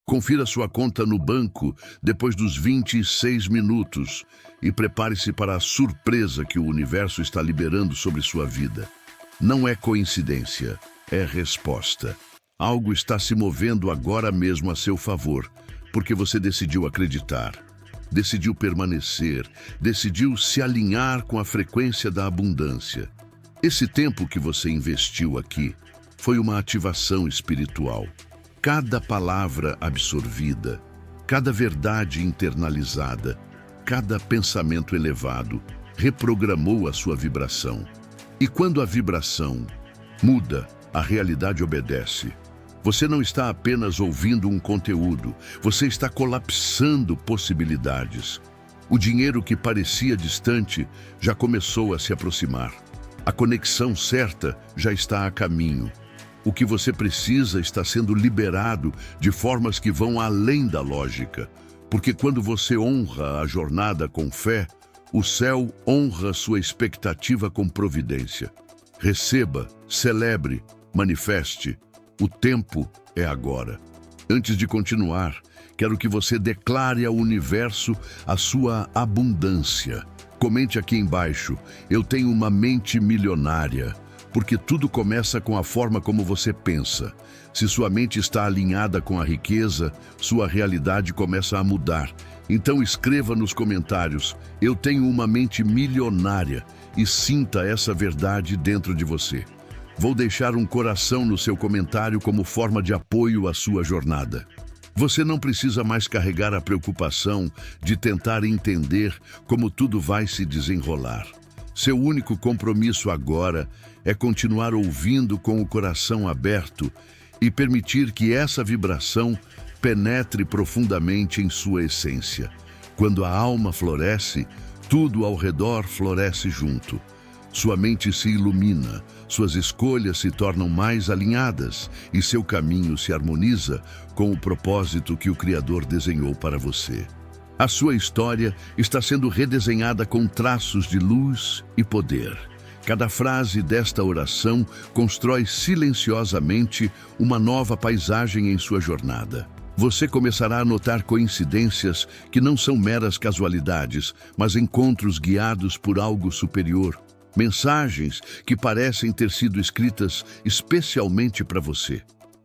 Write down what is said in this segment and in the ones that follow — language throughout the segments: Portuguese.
Confira sua conta no banco depois dos 26 minutos e prepare-se para a surpresa que o universo está liberando sobre sua vida. Não é coincidência, é resposta. Algo está se movendo agora mesmo a seu favor, porque você decidiu acreditar, decidiu permanecer, decidiu se alinhar com a frequência da abundância. Esse tempo que você investiu aqui foi uma ativação espiritual. Cada palavra absorvida, cada verdade internalizada, cada pensamento elevado reprogramou a sua vibração. E quando a vibração muda, a realidade obedece. Você não está apenas ouvindo um conteúdo, você está colapsando possibilidades. O dinheiro que parecia distante já começou a se aproximar. A conexão certa já está a caminho. O que você precisa está sendo liberado de formas que vão além da lógica. Porque quando você honra a jornada com fé, o céu honra sua expectativa com providência. Receba, celebre, manifeste. O tempo é agora. Antes de continuar, quero que você declare ao universo a sua abundância. Comente aqui embaixo: eu tenho uma mente milionária. Porque tudo começa com a forma como você pensa. Se sua mente está alinhada com a riqueza, sua realidade começa a mudar. Então escreva nos comentários: eu tenho uma mente milionária, e sinta essa verdade dentro de você. Vou deixar um coração no seu comentário como forma de apoio à sua jornada. Você não precisa mais carregar a preocupação de tentar entender como tudo vai se desenrolar. Seu único compromisso agora é continuar ouvindo com o coração aberto e permitir que essa vibração penetre profundamente em sua essência. Quando a alma floresce, tudo ao redor floresce junto. Sua mente se ilumina, suas escolhas se tornam mais alinhadas e seu caminho se harmoniza com o propósito que o Criador desenhou para você. A sua história está sendo redesenhada com traços de luz e poder. Cada frase desta oração constrói silenciosamente uma nova paisagem em sua jornada. Você começará a notar coincidências que não são meras casualidades, mas encontros guiados por algo superior. Mensagens que parecem ter sido escritas especialmente para você.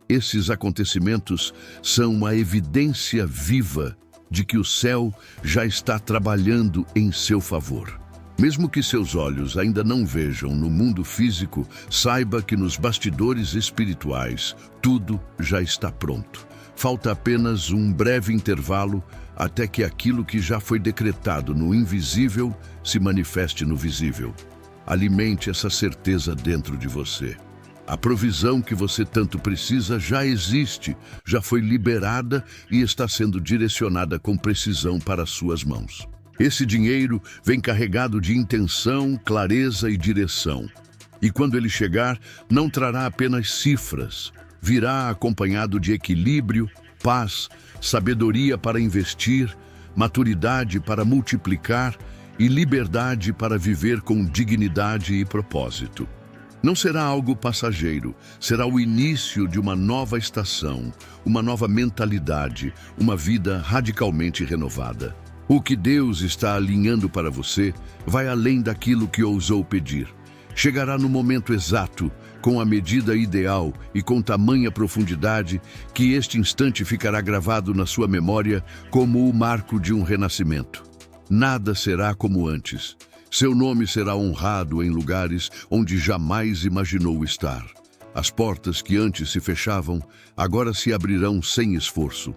Esses acontecimentos são uma evidência viva de que o céu já está trabalhando em seu favor. Mesmo que seus olhos ainda não vejam no mundo físico, saiba que nos bastidores espirituais tudo já está pronto. Falta apenas um breve intervalo até que aquilo que já foi decretado no invisível se manifeste no visível. Alimente essa certeza dentro de você. A provisão que você tanto precisa já existe, já foi liberada e está sendo direcionada com precisão para suas mãos. Esse dinheiro vem carregado de intenção, clareza e direção. E quando ele chegar, não trará apenas cifras. Virá acompanhado de equilíbrio, paz, sabedoria para investir, maturidade para multiplicar e liberdade para viver com dignidade e propósito. Não será algo passageiro, será o início de uma nova estação, uma nova mentalidade, uma vida radicalmente renovada. O que Deus está alinhando para você vai além daquilo que ousou pedir. Chegará no momento exato, com a medida ideal e com tamanha profundidade que este instante ficará gravado na sua memória como o marco de um renascimento. Nada será como antes. Seu nome será honrado em lugares onde jamais imaginou estar. As portas que antes se fechavam, agora se abrirão sem esforço.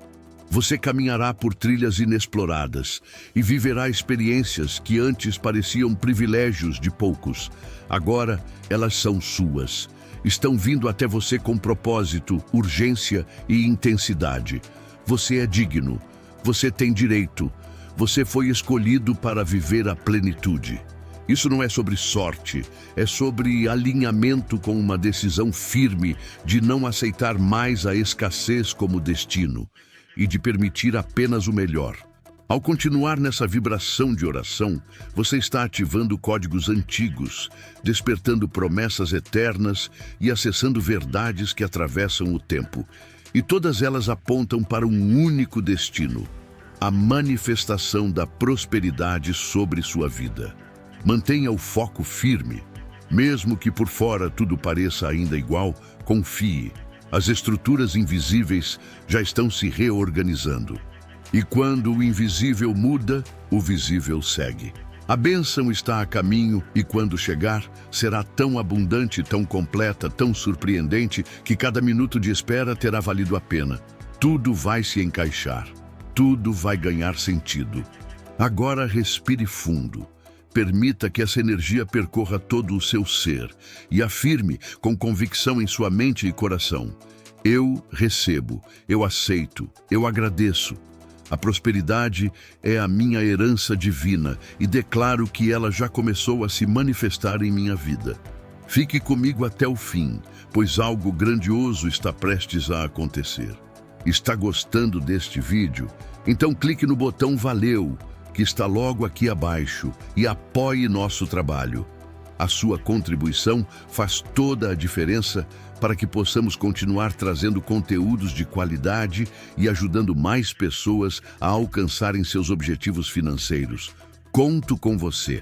Você caminhará por trilhas inexploradas e viverá experiências que antes pareciam privilégios de poucos. Agora, elas são suas. Estão vindo até você com propósito, urgência e intensidade. Você é digno. Você tem direito. Você foi escolhido para viver a plenitude. Isso não é sobre sorte, é sobre alinhamento com uma decisão firme de não aceitar mais a escassez como destino e de permitir apenas o melhor. Ao continuar nessa vibração de oração, você está ativando códigos antigos, despertando promessas eternas e acessando verdades que atravessam o tempo. e todas elas apontam para um único destino: a manifestação da prosperidade sobre sua vida. Mantenha o foco firme. Mesmo que por fora tudo pareça ainda igual, confie. As estruturas invisíveis já estão se reorganizando. E quando o invisível muda, o visível segue. A bênção está a caminho e quando chegar, será tão abundante, tão completa, tão surpreendente que cada minuto de espera terá valido a pena. Tudo vai se encaixar. Tudo vai ganhar sentido. Agora respire fundo. Permita que essa energia percorra todo o seu ser e afirme com convicção em sua mente e coração: eu recebo, eu aceito, eu agradeço. A prosperidade é a minha herança divina e declaro que ela já começou a se manifestar em minha vida. Fique comigo até o fim, pois algo grandioso está prestes a acontecer. Está gostando deste vídeo? Então clique no botão Valeu, que está logo aqui abaixo, e apoie nosso trabalho. A sua contribuição faz toda a diferença para que possamos continuar trazendo conteúdos de qualidade e ajudando mais pessoas a alcançarem seus objetivos financeiros. Conto com você.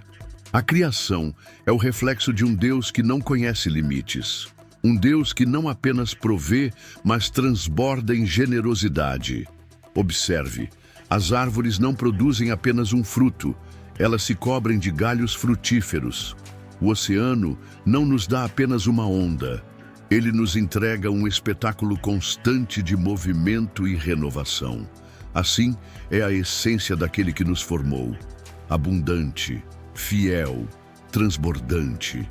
A criação é o reflexo de um Deus que não conhece limites. Um Deus que não apenas provê, mas transborda em generosidade. Observe. As árvores não produzem apenas um fruto, elas se cobrem de galhos frutíferos. O oceano não nos dá apenas uma onda, ele nos entrega um espetáculo constante de movimento e renovação. Assim é a essência daquele que nos formou: abundante, fiel, transbordante.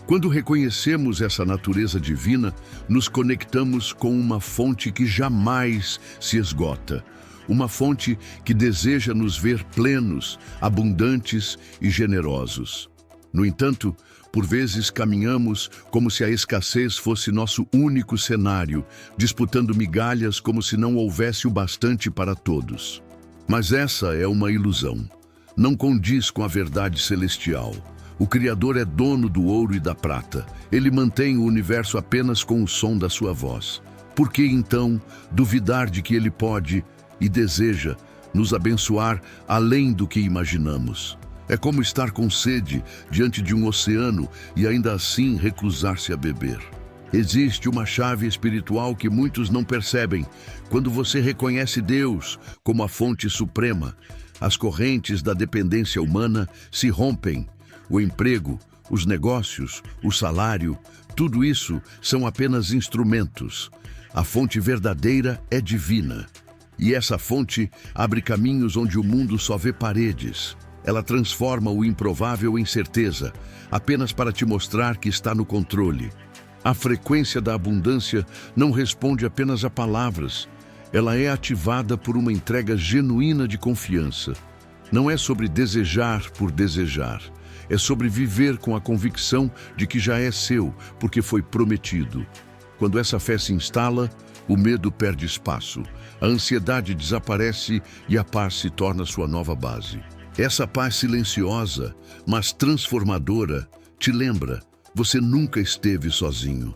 Quando reconhecemos essa natureza divina, nos conectamos com uma fonte que jamais se esgota. Uma fonte que deseja nos ver plenos, abundantes e generosos. No entanto, por vezes caminhamos como se a escassez fosse nosso único cenário, disputando migalhas como se não houvesse o bastante para todos. Mas essa é uma ilusão. Não condiz com a verdade celestial. O Criador é dono do ouro e da prata. Ele mantém o universo apenas com o som da sua voz. Por que, então, duvidar de que Ele pode e deseja nos abençoar além do que imaginamos? É como estar com sede diante de um oceano e ainda assim recusar-se a beber. Existe uma chave espiritual que muitos não percebem. Quando você reconhece Deus como a fonte suprema, as correntes da dependência humana se rompem. O emprego, os negócios, o salário, tudo isso são apenas instrumentos. A fonte verdadeira é divina. E essa fonte abre caminhos onde o mundo só vê paredes. Ela transforma o improvável em certeza, apenas para te mostrar que está no controle. A frequência da abundância não responde apenas a palavras. Ela é ativada por uma entrega genuína de confiança. Não é sobre desejar por desejar. É sobre viver com a convicção de que já é seu, porque foi prometido. Quando essa fé se instala, o medo perde espaço, a ansiedade desaparece e a paz se torna sua nova base. Essa paz silenciosa, mas transformadora, te lembra: você nunca esteve sozinho.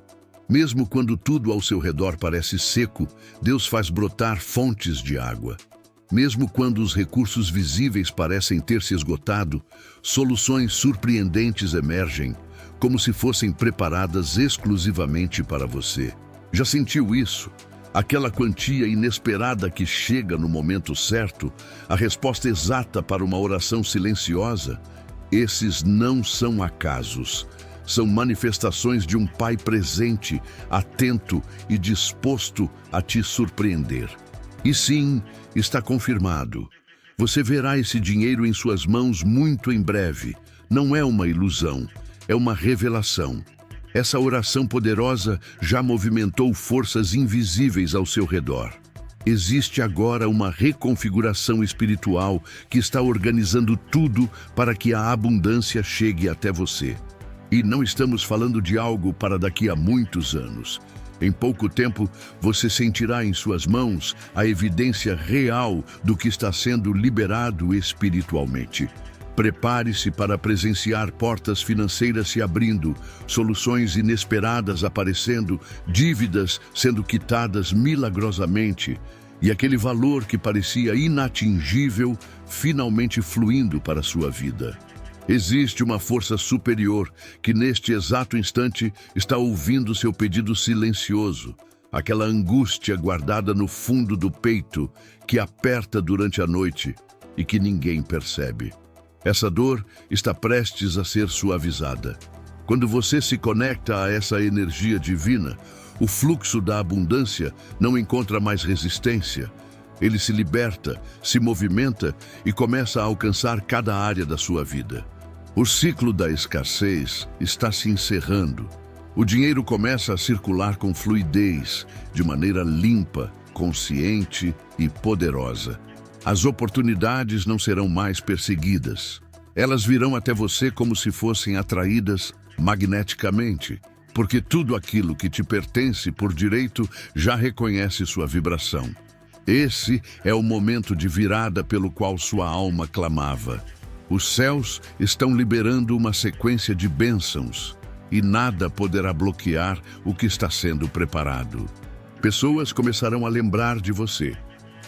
Mesmo quando tudo ao seu redor parece seco, Deus faz brotar fontes de água. Mesmo quando os recursos visíveis parecem ter se esgotado, soluções surpreendentes emergem, como se fossem preparadas exclusivamente para você. Já sentiu isso? Aquela quantia inesperada que chega no momento certo, a resposta exata para uma oração silenciosa? Esses não são acasos. São manifestações de um Pai presente, atento e disposto a te surpreender. E sim, está confirmado. Você verá esse dinheiro em suas mãos muito em breve. Não é uma ilusão, é uma revelação. Essa oração poderosa já movimentou forças invisíveis ao seu redor. Existe agora uma reconfiguração espiritual que está organizando tudo para que a abundância chegue até você. E não estamos falando de algo para daqui a muitos anos. Em pouco tempo, você sentirá em suas mãos a evidência real do que está sendo liberado espiritualmente. Prepare-se para presenciar portas financeiras se abrindo, soluções inesperadas aparecendo, dívidas sendo quitadas milagrosamente e aquele valor que parecia inatingível finalmente fluindo para a sua vida. Existe uma força superior que neste exato instante está ouvindo seu pedido silencioso, aquela angústia guardada no fundo do peito que aperta durante a noite e que ninguém percebe. Essa dor está prestes a ser suavizada. Quando você se conecta a essa energia divina, o fluxo da abundância não encontra mais resistência. Ele se liberta, se movimenta e começa a alcançar cada área da sua vida. O ciclo da escassez está se encerrando. O dinheiro começa a circular com fluidez, de maneira limpa, consciente e poderosa. As oportunidades não serão mais perseguidas. Elas virão até você como se fossem atraídas magneticamente, porque tudo aquilo que te pertence por direito já reconhece sua vibração. Esse é o momento de virada pelo qual sua alma clamava. Os céus estão liberando uma sequência de bênçãos e nada poderá bloquear o que está sendo preparado. Pessoas começarão a lembrar de você.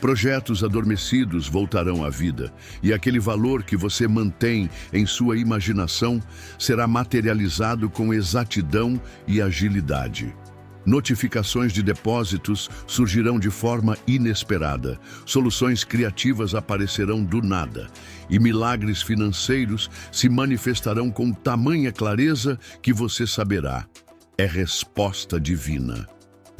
Projetos adormecidos voltarão à vida e aquele valor que você mantém em sua imaginação será materializado com exatidão e agilidade. Notificações de depósitos surgirão de forma inesperada, soluções criativas aparecerão do nada e milagres financeiros se manifestarão com tamanha clareza que você saberá. É resposta divina.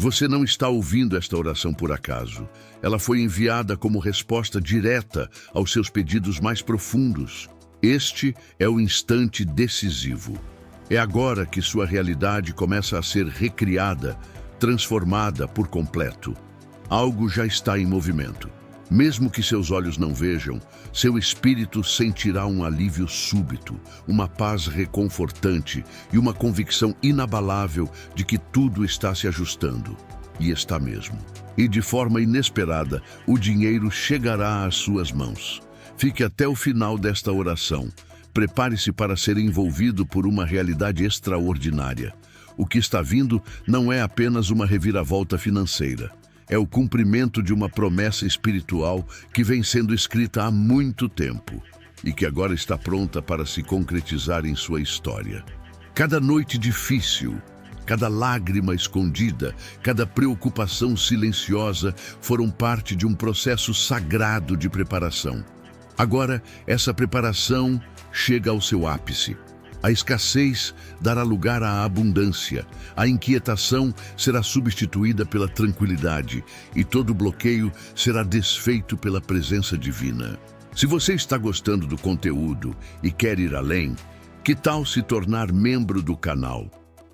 Você não está ouvindo esta oração por acaso. Ela foi enviada como resposta direta aos seus pedidos mais profundos. Este é o instante decisivo. É agora que sua realidade começa a ser recriada, transformada por completo. Algo já está em movimento. Mesmo que seus olhos não vejam, seu espírito sentirá um alívio súbito, uma paz reconfortante e uma convicção inabalável de que tudo está se ajustando. E está mesmo. E de forma inesperada, o dinheiro chegará às suas mãos. Fique até o final desta oração. Prepare-se para ser envolvido por uma realidade extraordinária. O que está vindo não é apenas uma reviravolta financeira. É o cumprimento de uma promessa espiritual que vem sendo escrita há muito tempo e que agora está pronta para se concretizar em sua história. Cada noite difícil, cada lágrima escondida, cada preocupação silenciosa foram parte de um processo sagrado de preparação. Agora, essa preparação chega ao seu ápice. A escassez dará lugar à abundância, a inquietação será substituída pela tranquilidade e todo bloqueio será desfeito pela presença divina. Se você está gostando do conteúdo e quer ir além, que tal se tornar membro do canal?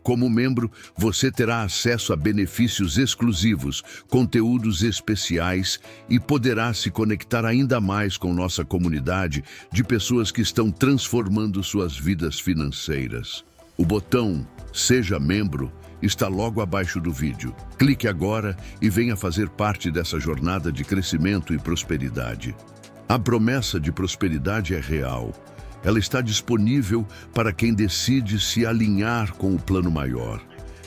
Como membro, você terá acesso a benefícios exclusivos, conteúdos especiais e poderá se conectar ainda mais com nossa comunidade de pessoas que estão transformando suas vidas financeiras. O botão Seja Membro está logo abaixo do vídeo. Clique agora e venha fazer parte dessa jornada de crescimento e prosperidade. A promessa de prosperidade é real. Ela está disponível para quem decide se alinhar com o plano maior.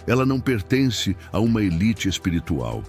Ela não pertence a uma elite espiritual.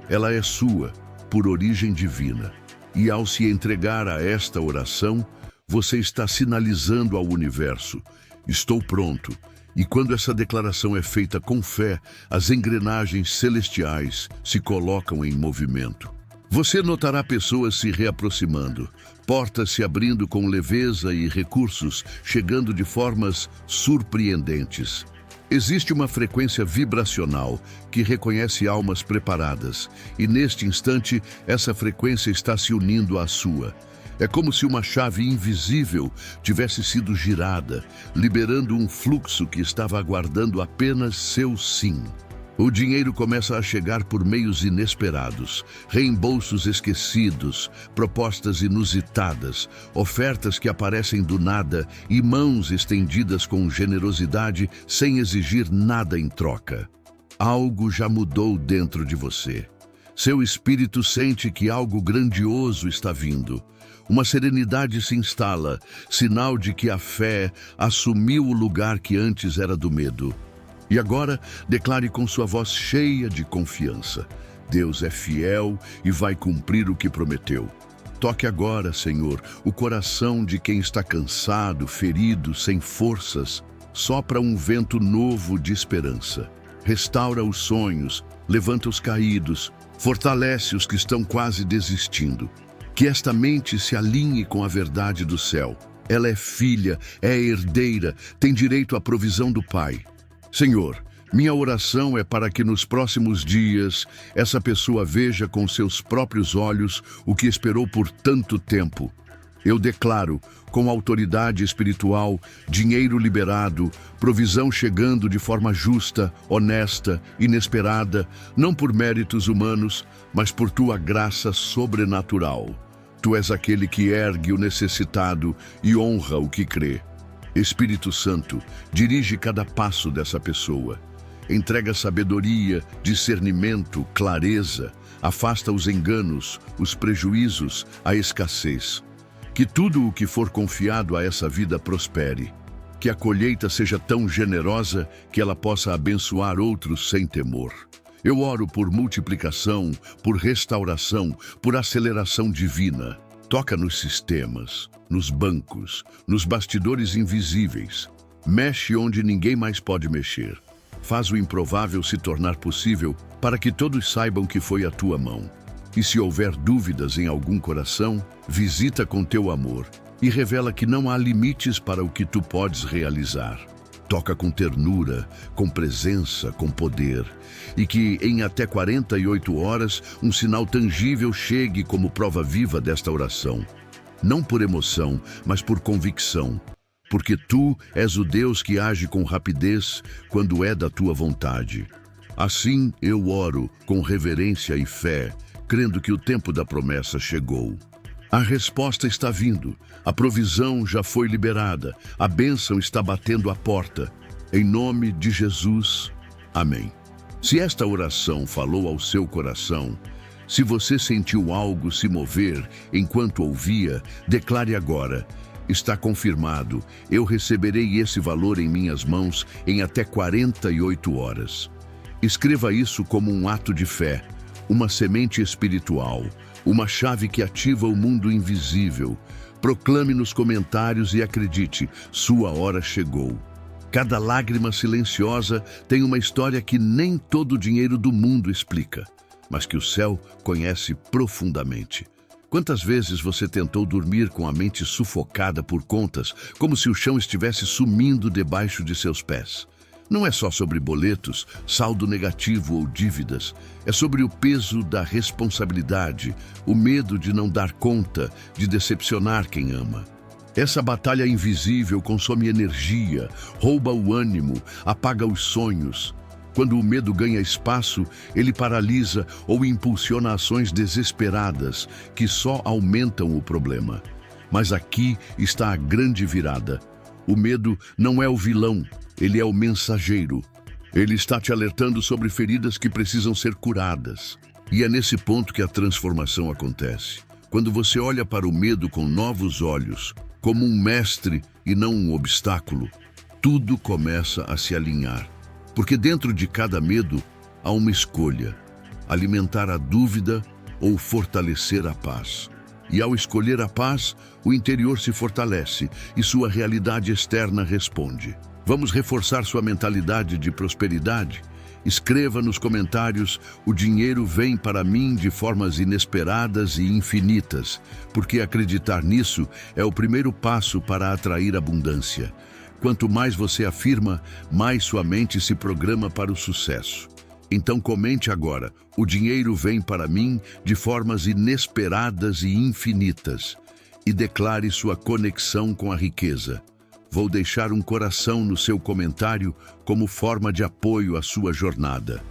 Ela é sua, por origem divina. E ao se entregar a esta oração, você está sinalizando ao universo: estou pronto. E quando essa declaração é feita com fé, as engrenagens celestiais se colocam em movimento. Você notará pessoas se reaproximando, portas se abrindo com leveza e recursos chegando de formas surpreendentes. Existe uma frequência vibracional que reconhece almas preparadas, e neste instante essa frequência está se unindo à sua. É como se uma chave invisível tivesse sido girada, liberando um fluxo que estava aguardando apenas seu sim. O dinheiro começa a chegar por meios inesperados, reembolsos esquecidos, propostas inusitadas, ofertas que aparecem do nada e mãos estendidas com generosidade sem exigir nada em troca. Algo já mudou dentro de você. Seu espírito sente que algo grandioso está vindo. Uma serenidade se instala, sinal de que a fé assumiu o lugar que antes era do medo. E agora, declare com sua voz cheia de confiança: Deus é fiel e vai cumprir o que prometeu. Toque agora, Senhor, o coração de quem está cansado, ferido, sem forças. Sopra um vento novo de esperança. Restaura os sonhos, levanta os caídos, fortalece os que estão quase desistindo. Que esta mente se alinhe com a verdade do céu. Ela é filha, é herdeira, tem direito à provisão do Pai. Senhor, minha oração é para que nos próximos dias essa pessoa veja com seus próprios olhos o que esperou por tanto tempo. Eu declaro, com autoridade espiritual, dinheiro liberado, provisão chegando de forma justa, honesta, inesperada, não por méritos humanos, mas por tua graça sobrenatural. Tu és aquele que ergue o necessitado e honra o que crê. Espírito Santo, dirige cada passo dessa pessoa. Entrega sabedoria, discernimento, clareza, afasta os enganos, os prejuízos, a escassez. Que tudo o que for confiado a essa vida prospere. Que a colheita seja tão generosa que ela possa abençoar outros sem temor. Eu oro por multiplicação, por restauração, por aceleração divina. Toca nos sistemas, nos bancos, nos bastidores invisíveis. Mexe onde ninguém mais pode mexer. Faz o improvável se tornar possível para que todos saibam que foi a tua mão. E se houver dúvidas em algum coração, visita com teu amor e revela que não há limites para o que tu podes realizar. Toca com ternura, com presença, com poder, e que em até 48 horas um sinal tangível chegue como prova viva desta oração. Não por emoção, mas por convicção. Porque tu és o Deus que age com rapidez quando é da tua vontade. Assim eu oro com reverência e fé, crendo que o tempo da promessa chegou. A resposta está vindo, a provisão já foi liberada, a bênção está batendo à porta. Em nome de Jesus, amém. Se esta oração falou ao seu coração, se você sentiu algo se mover enquanto ouvia, declare agora: está confirmado, eu receberei esse valor em minhas mãos em até 48 horas. Escreva isso como um ato de fé, uma semente espiritual, uma chave que ativa o mundo invisível. Proclame nos comentários e acredite, sua hora chegou. Cada lágrima silenciosa tem uma história que nem todo o dinheiro do mundo explica, mas que o céu conhece profundamente. Quantas vezes você tentou dormir com a mente sufocada por contas, como se o chão estivesse sumindo debaixo de seus pés? Não é só sobre boletos, saldo negativo ou dívidas. É sobre o peso da responsabilidade, o medo de não dar conta, de decepcionar quem ama. Essa batalha invisível consome energia, rouba o ânimo, apaga os sonhos. Quando o medo ganha espaço, ele paralisa ou impulsiona ações desesperadas que só aumentam o problema. Mas aqui está a grande virada. O medo não é o vilão, ele é o mensageiro. Ele está te alertando sobre feridas que precisam ser curadas. E é nesse ponto que a transformação acontece. Quando você olha para o medo com novos olhos, como um mestre e não um obstáculo, tudo começa a se alinhar. Porque dentro de cada medo há uma escolha: alimentar a dúvida ou fortalecer a paz. E ao escolher a paz, o interior se fortalece e sua realidade externa responde. Vamos reforçar sua mentalidade de prosperidade? Escreva nos comentários: o dinheiro vem para mim de formas inesperadas e infinitas, porque acreditar nisso é o primeiro passo para atrair abundância. Quanto mais você afirma, mais sua mente se programa para o sucesso. Então comente agora: o dinheiro vem para mim de formas inesperadas e infinitas. E declare sua conexão com a riqueza. Vou deixar um coração no seu comentário como forma de apoio à sua jornada.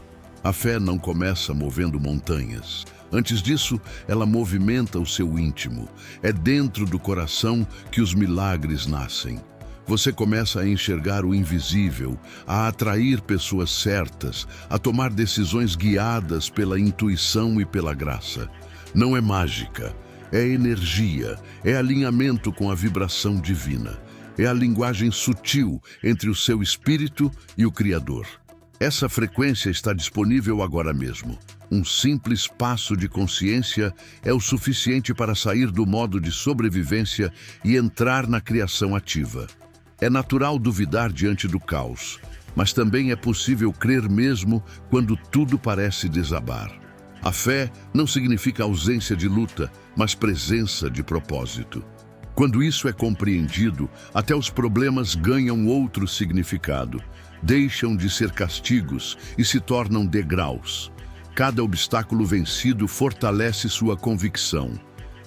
A fé não começa movendo montanhas. Antes disso, ela movimenta o seu íntimo. É dentro do coração que os milagres nascem. Você começa a enxergar o invisível, a atrair pessoas certas, a tomar decisões guiadas pela intuição e pela graça. Não é mágica, é energia, é alinhamento com a vibração divina. É a linguagem sutil entre o seu espírito e o Criador. Essa frequência está disponível agora mesmo. Um simples passo de consciência é o suficiente para sair do modo de sobrevivência e entrar na criação ativa. É natural duvidar diante do caos, mas também é possível crer mesmo quando tudo parece desabar. A fé não significa ausência de luta, mas presença de propósito. Quando isso é compreendido, até os problemas ganham outro significado. Deixam de ser castigos e se tornam degraus. Cada obstáculo vencido fortalece sua convicção.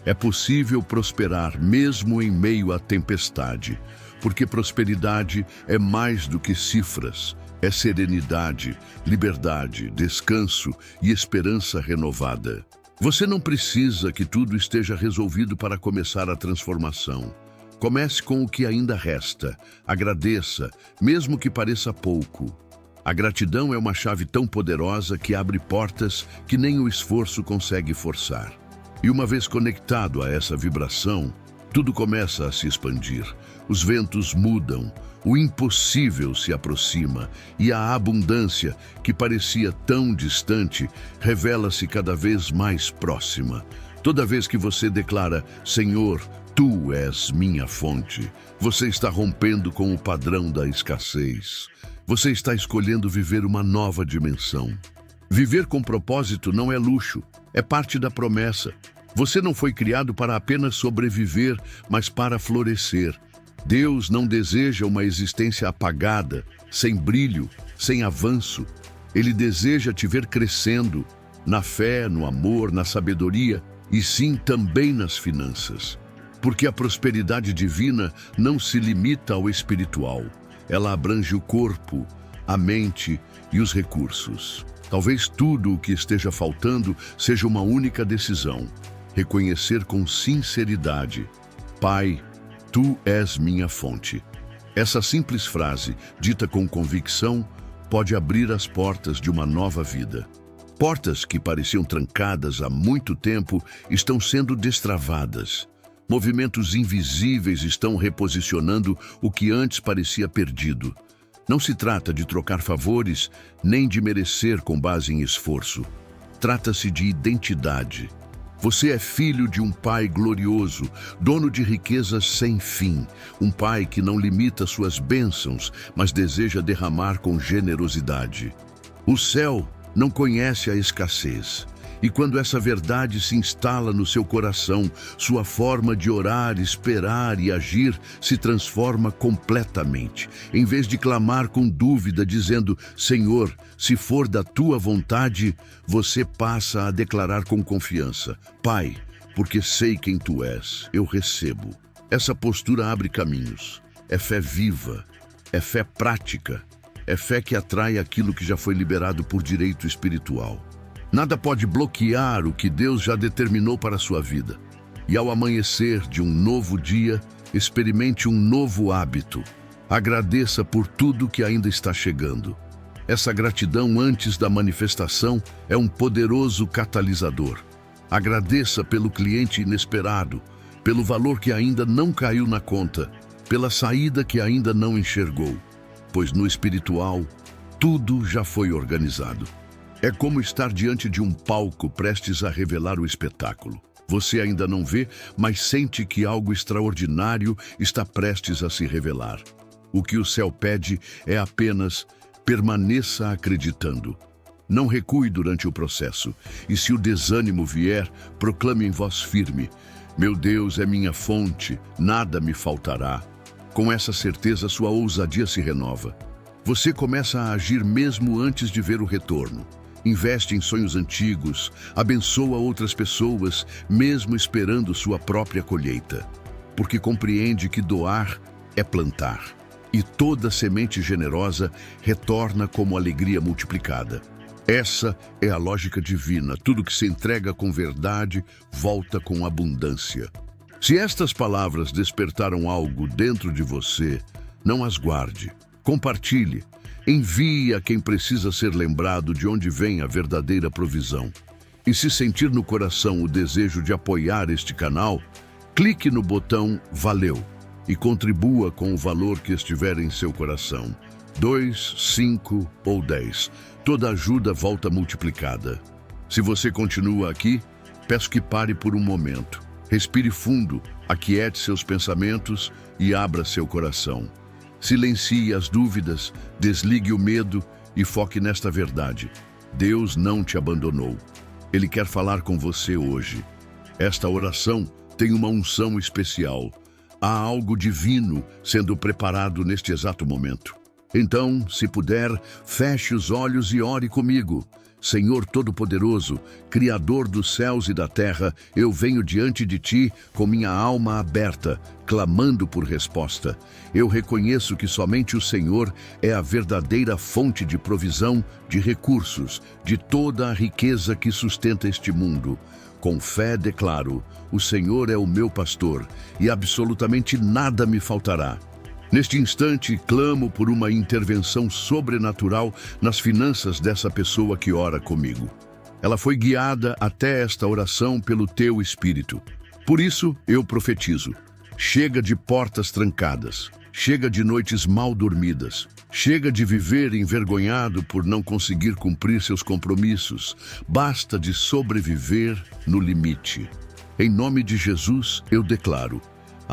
É possível prosperar mesmo em meio à tempestade, porque prosperidade é mais do que cifras. É serenidade, liberdade, descanso e esperança renovada. Você não precisa que tudo esteja resolvido para começar a transformação. Comece com o que ainda resta. Agradeça, mesmo que pareça pouco. A gratidão é uma chave tão poderosa que abre portas que nem o esforço consegue forçar. E uma vez conectado a essa vibração, tudo começa a se expandir. Os ventos mudam, o impossível se aproxima e a abundância, que parecia tão distante, revela-se cada vez mais próxima. Toda vez que você declara, Senhor, Tu és minha fonte, você está rompendo com o padrão da escassez. Você está escolhendo viver uma nova dimensão. Viver com propósito não é luxo, é parte da promessa. Você não foi criado para apenas sobreviver, mas para florescer. Deus não deseja uma existência apagada, sem brilho, sem avanço. Ele deseja te ver crescendo, na fé, no amor, na sabedoria e sim também nas finanças. Porque a prosperidade divina não se limita ao espiritual. Ela abrange o corpo, a mente e os recursos. Talvez tudo o que esteja faltando seja uma única decisão. Reconhecer com sinceridade, Pai, Tu és minha fonte. Essa simples frase, dita com convicção, pode abrir as portas de uma nova vida. Portas que pareciam trancadas há muito tempo estão sendo destravadas. Movimentos invisíveis estão reposicionando o que antes parecia perdido. Não se trata de trocar favores, nem de merecer com base em esforço. Trata-se de identidade. Você é filho de um Pai glorioso, dono de riquezas sem fim. Um Pai que não limita suas bênçãos, mas deseja derramar com generosidade. O céu não conhece a escassez. E quando essa verdade se instala no seu coração, sua forma de orar, esperar e agir se transforma completamente. Em vez de clamar com dúvida, dizendo, Senhor, se for da tua vontade, você passa a declarar com confiança, Pai, porque sei quem tu és, eu recebo. Essa postura abre caminhos. É fé viva, é fé prática, é fé que atrai aquilo que já foi liberado por direito espiritual. Nada pode bloquear o que Deus já determinou para a sua vida. E ao amanhecer de um novo dia, experimente um novo hábito. Agradeça por tudo que ainda está chegando. Essa gratidão antes da manifestação é um poderoso catalisador. Agradeça pelo cliente inesperado, pelo valor que ainda não caiu na conta, pela saída que ainda não enxergou. Pois no espiritual, tudo já foi organizado. É como estar diante de um palco prestes a revelar o espetáculo. Você ainda não vê, mas sente que algo extraordinário está prestes a se revelar. O que o céu pede é apenas permaneça acreditando. Não recue durante o processo, e se o desânimo vier, proclame em voz firme, meu Deus é minha fonte, nada me faltará. Com essa certeza, sua ousadia se renova. Você começa a agir mesmo antes de ver o retorno. Investe em sonhos antigos, abençoa outras pessoas, mesmo esperando sua própria colheita. Porque compreende que doar é plantar, e toda semente generosa retorna como alegria multiplicada. Essa é a lógica divina, tudo que se entrega com verdade volta com abundância. Se estas palavras despertaram algo dentro de você, Não as guarde. Compartilhe. Envie a quem precisa ser lembrado de onde vem a verdadeira provisão. E se sentir no coração o desejo de apoiar este canal, clique no botão Valeu e contribua com o valor que estiver em seu coração. 2, 5 ou 10. Toda ajuda volta multiplicada. Se você continua aqui, peço que pare por um momento. Respire fundo, aquiete seus pensamentos e abra seu coração. Silencie as dúvidas, desligue o medo e foque nesta verdade. Deus não te abandonou. Ele quer falar com você hoje. Esta oração tem uma unção especial. Há algo divino sendo preparado neste exato momento. Então, se puder, feche os olhos e ore comigo. Senhor Todo-Poderoso, Criador dos céus e da terra, eu venho diante de Ti com minha alma aberta, clamando por resposta. Eu reconheço que somente o Senhor é a verdadeira fonte de provisão, de recursos, de toda a riqueza que sustenta este mundo. Com fé declaro, o Senhor é o meu pastor e absolutamente nada me faltará. Neste instante, clamo por uma intervenção sobrenatural nas finanças dessa pessoa que ora comigo. Ela foi guiada até esta oração pelo Teu Espírito. Por isso, eu profetizo. Chega de portas trancadas. Chega de noites mal dormidas. Chega de viver envergonhado por não conseguir cumprir seus compromissos. Basta de sobreviver no limite. Em nome de Jesus, eu declaro.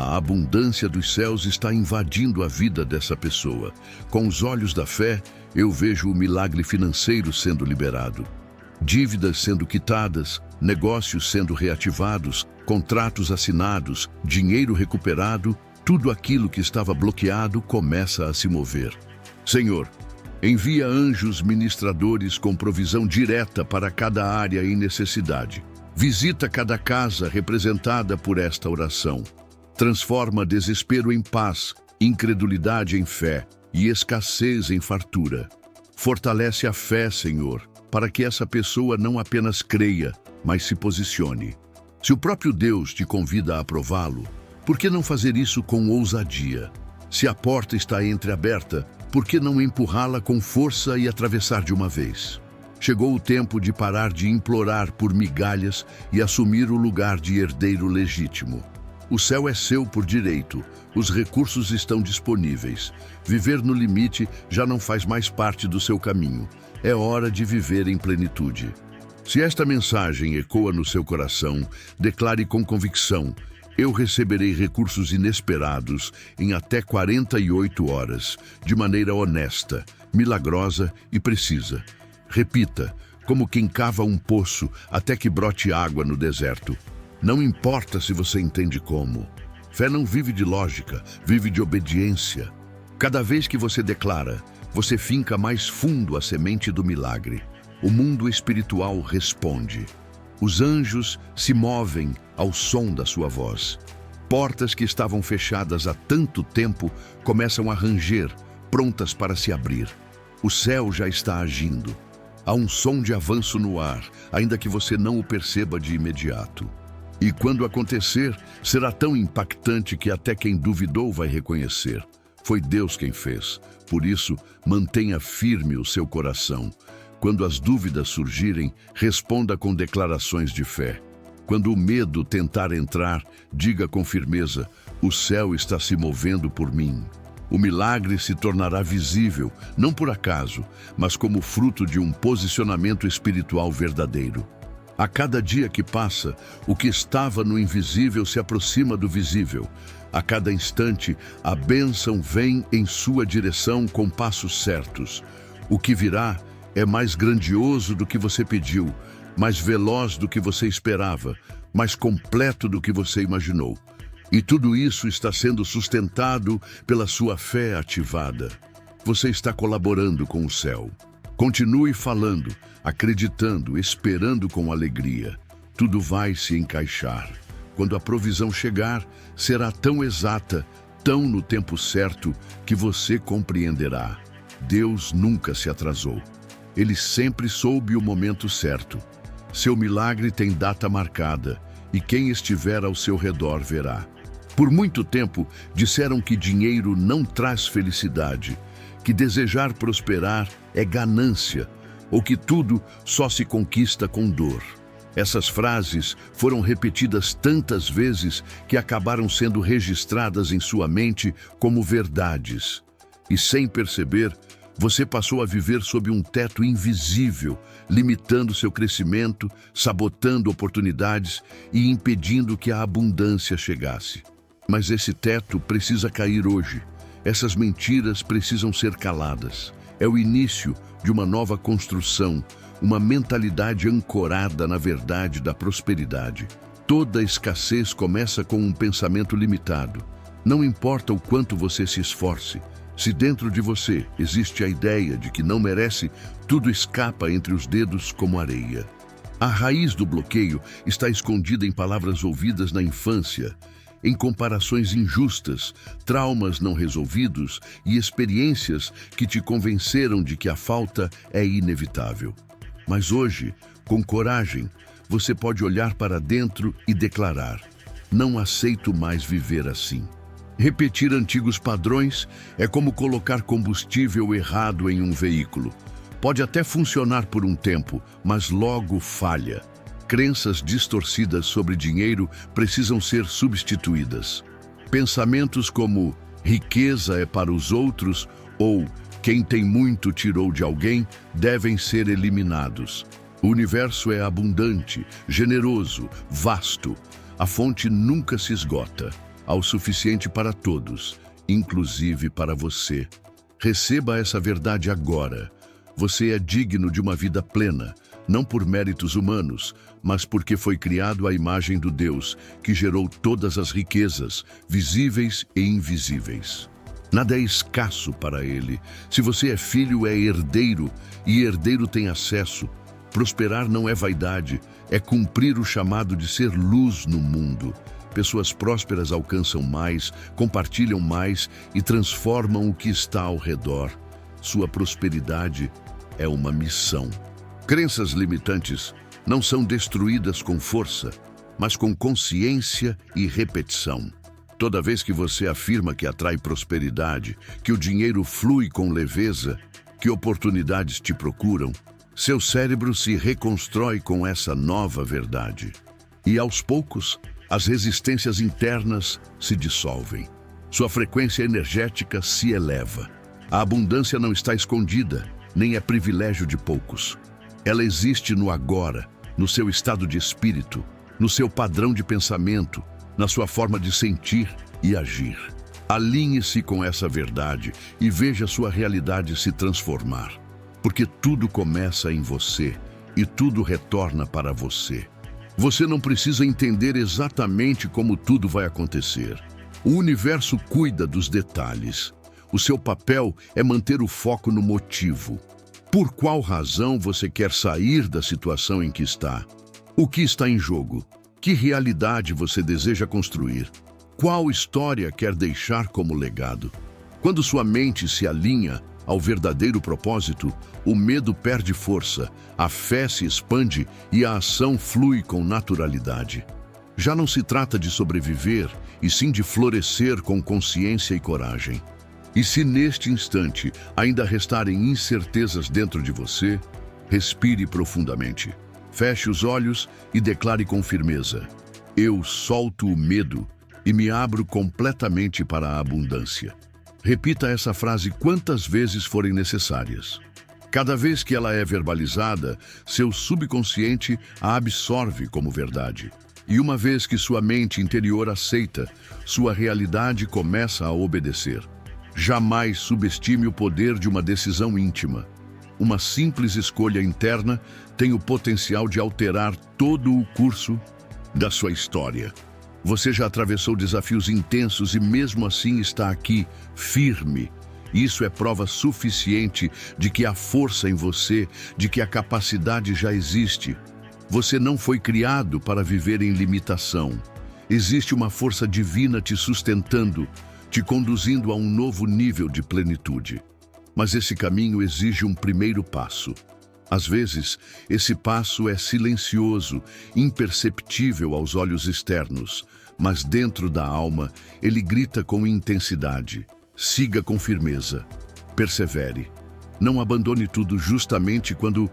A abundância dos céus está invadindo a vida dessa pessoa. Com os olhos da fé, eu vejo o milagre financeiro sendo liberado. Dívidas sendo quitadas, negócios sendo reativados, contratos assinados, dinheiro recuperado, tudo aquilo que estava bloqueado começa a se mover. Senhor, envia anjos ministradores com provisão direta para cada área e necessidade. Visita cada casa representada por esta oração. Transforma desespero em paz, incredulidade em fé e escassez em fartura. Fortalece a fé, Senhor, para que essa pessoa não apenas creia, mas se posicione. Se o próprio Deus te convida a aprová-lo, por que não fazer isso com ousadia? Se a porta está entreaberta, por que não empurrá-la com força e atravessar de uma vez? Chegou o tempo de parar de implorar por migalhas e assumir o lugar de herdeiro legítimo. O céu é seu por direito, os recursos estão disponíveis. Viver no limite já não faz mais parte do seu caminho. É hora de viver em plenitude. Se esta mensagem ecoa no seu coração, declare com convicção: eu receberei recursos inesperados em até 48 horas, de maneira honesta, milagrosa e precisa. Repita, como quem cava um poço até que brote água no deserto. Não importa se você entende como. Fé não vive de lógica, vive de obediência. Cada vez que você declara, você finca mais fundo a semente do milagre. O mundo espiritual responde. Os anjos se movem ao som da sua voz. Portas que estavam fechadas há tanto tempo começam a ranger, prontas para se abrir. O céu já está agindo. Há um som de avanço no ar, ainda que você não o perceba de imediato. E quando acontecer, será tão impactante que até quem duvidou vai reconhecer. Foi Deus quem fez. Por isso, mantenha firme o seu coração. Quando as dúvidas surgirem, responda com declarações de fé. Quando o medo tentar entrar, diga com firmeza: o céu está se movendo por mim. O milagre se tornará visível, não por acaso, mas como fruto de um posicionamento espiritual verdadeiro. A cada dia que passa, o que estava no invisível se aproxima do visível. A cada instante, a bênção vem em sua direção com passos certos. O que virá é mais grandioso do que você pediu, mais veloz do que você esperava, mais completo do que você imaginou. E tudo isso está sendo sustentado pela sua fé ativada. Você está colaborando com o céu. Continue falando, acreditando, esperando com alegria. Tudo vai se encaixar. Quando a provisão chegar, será tão exata, tão no tempo certo, que você compreenderá. Deus nunca se atrasou. Ele sempre soube o momento certo. Seu milagre tem data marcada, e quem estiver ao seu redor verá. Por muito tempo, disseram que dinheiro não traz felicidade, que desejar prosperar é ganância, ou que tudo só se conquista com dor. Essas frases foram repetidas tantas vezes que acabaram sendo registradas em sua mente como verdades. E sem perceber, você passou a viver sob um teto invisível, limitando seu crescimento, sabotando oportunidades e impedindo que a abundância chegasse. Mas esse teto precisa cair hoje. Essas mentiras precisam ser caladas. É o início de uma nova construção, uma mentalidade ancorada na verdade da prosperidade. Toda escassez começa com um pensamento limitado. Não importa o quanto você se esforce, se dentro de você existe a ideia de que não merece, tudo escapa entre os dedos como areia. A raiz do bloqueio está escondida em palavras ouvidas na infância, em comparações injustas, traumas não resolvidos e experiências que te convenceram de que a falta é inevitável. Mas hoje, com coragem, você pode olhar para dentro e declarar: não aceito mais viver assim. Repetir antigos padrões é como colocar combustível errado em um veículo. Pode até funcionar por um tempo, mas logo falha. Crenças distorcidas sobre dinheiro precisam ser substituídas. Pensamentos como riqueza é para os outros ou quem tem muito tirou de alguém devem ser eliminados. O universo é abundante, generoso, vasto. A fonte nunca se esgota. Há o suficiente para todos, inclusive para você. Receba essa verdade agora. Você é digno de uma vida plena, não por méritos humanos, mas porque foi criado à imagem do Deus que gerou todas as riquezas, visíveis e invisíveis. Nada é escasso para Ele. Se você é filho, é herdeiro, e herdeiro tem acesso. Prosperar não é vaidade, é cumprir o chamado de ser luz no mundo. Pessoas prósperas alcançam mais, compartilham mais e transformam o que está ao redor. Sua prosperidade é uma missão. Crenças limitantes não são destruídas com força, mas com consciência e repetição. Toda vez que você afirma que atrai prosperidade, que o dinheiro flui com leveza, que oportunidades te procuram, seu cérebro se reconstrói com essa nova verdade. E aos poucos, as resistências internas se dissolvem. Sua frequência energética se eleva. A abundância não está escondida, nem é privilégio de poucos. Ela existe no agora, no seu estado de espírito, no seu padrão de pensamento, na sua forma de sentir e agir. Alinhe-se com essa verdade e veja sua realidade se transformar. Porque tudo começa em você e tudo retorna para você. Você não precisa entender exatamente como tudo vai acontecer. O universo cuida dos detalhes. O seu papel é manter o foco no motivo. Por qual razão você quer sair da situação em que está? O que está em jogo? Que realidade você deseja construir? Qual história quer deixar como legado? Quando sua mente se alinha ao verdadeiro propósito, o medo perde força, a fé se expande e a ação flui com naturalidade. Já não se trata de sobreviver, e sim de florescer com consciência e coragem. E se neste instante ainda restarem incertezas dentro de você, respire profundamente. Feche os olhos e declare com firmeza: eu solto o medo e me abro completamente para a abundância. Repita essa frase quantas vezes forem necessárias. Cada vez que ela é verbalizada, seu subconsciente a absorve como verdade. E uma vez que sua mente interior aceita, sua realidade começa a obedecer. Jamais subestime o poder de uma decisão íntima. Uma simples escolha interna tem o potencial de alterar todo o curso da sua história. Você já atravessou desafios intensos e mesmo assim está aqui, firme. Isso é prova suficiente de que há força em você, de que a capacidade já existe. Você não foi criado para viver em limitação. Existe uma força divina te sustentando, te conduzindo a um novo nível de plenitude. Mas esse caminho exige um primeiro passo. Às vezes, esse passo é silencioso, imperceptível aos olhos externos, mas dentro da alma ele grita com intensidade. Siga com firmeza, persevere. Não abandone tudo justamente quando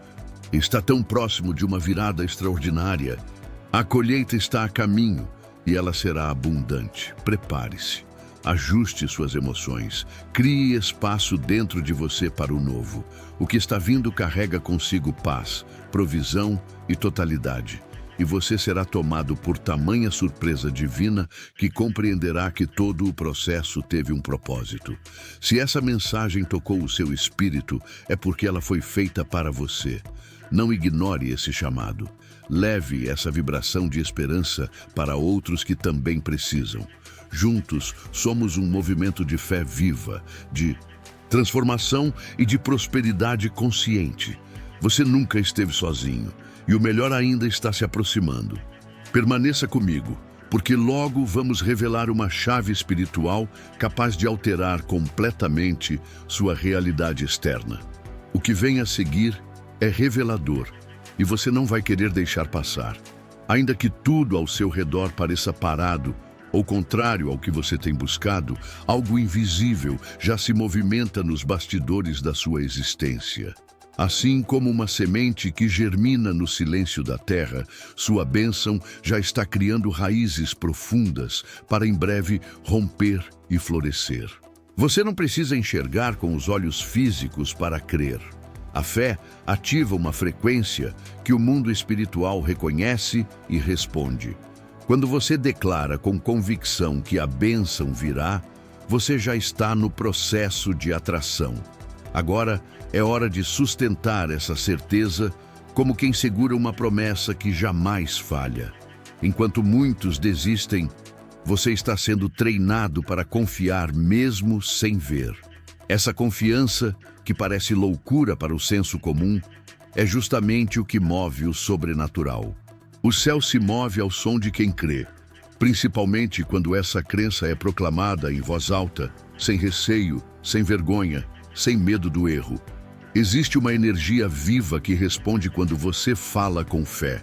está tão próximo de uma virada extraordinária. A colheita está a caminho e ela será abundante. Prepare-se, ajuste suas emoções, crie espaço dentro de você para o novo. O que está vindo carrega consigo paz, provisão e totalidade. E você será tomado por tamanha surpresa divina que compreenderá que todo o processo teve um propósito. Se essa mensagem tocou o seu espírito, é porque ela foi feita para você. Não ignore esse chamado. Leve essa vibração de esperança para outros que também precisam. Juntos, somos um movimento de fé viva, de transformação e de prosperidade consciente. Você nunca esteve sozinho. E o melhor ainda está se aproximando. Permaneça comigo, porque logo vamos revelar uma chave espiritual capaz de alterar completamente sua realidade externa. O que vem a seguir é revelador e você não vai querer deixar passar. Ainda que tudo ao seu redor pareça parado, ou contrário ao que você tem buscado, algo invisível já se movimenta nos bastidores da sua existência. Assim como uma semente que germina no silêncio da terra, sua bênção já está criando raízes profundas para em breve romper e florescer. Você não precisa enxergar com os olhos físicos para crer. A fé ativa uma frequência que o mundo espiritual reconhece e responde. Quando você declara com convicção que a bênção virá, você já está no processo de atração. Agora é hora de sustentar essa certeza como quem segura uma promessa que jamais falha. Enquanto muitos desistem, você está sendo treinado para confiar mesmo sem ver. Essa confiança, que parece loucura para o senso comum, é justamente o que move o sobrenatural. O céu se move ao som de quem crê, principalmente quando essa crença é proclamada em voz alta, sem receio, sem vergonha, sem medo do erro. Existe uma energia viva que responde quando você fala com fé.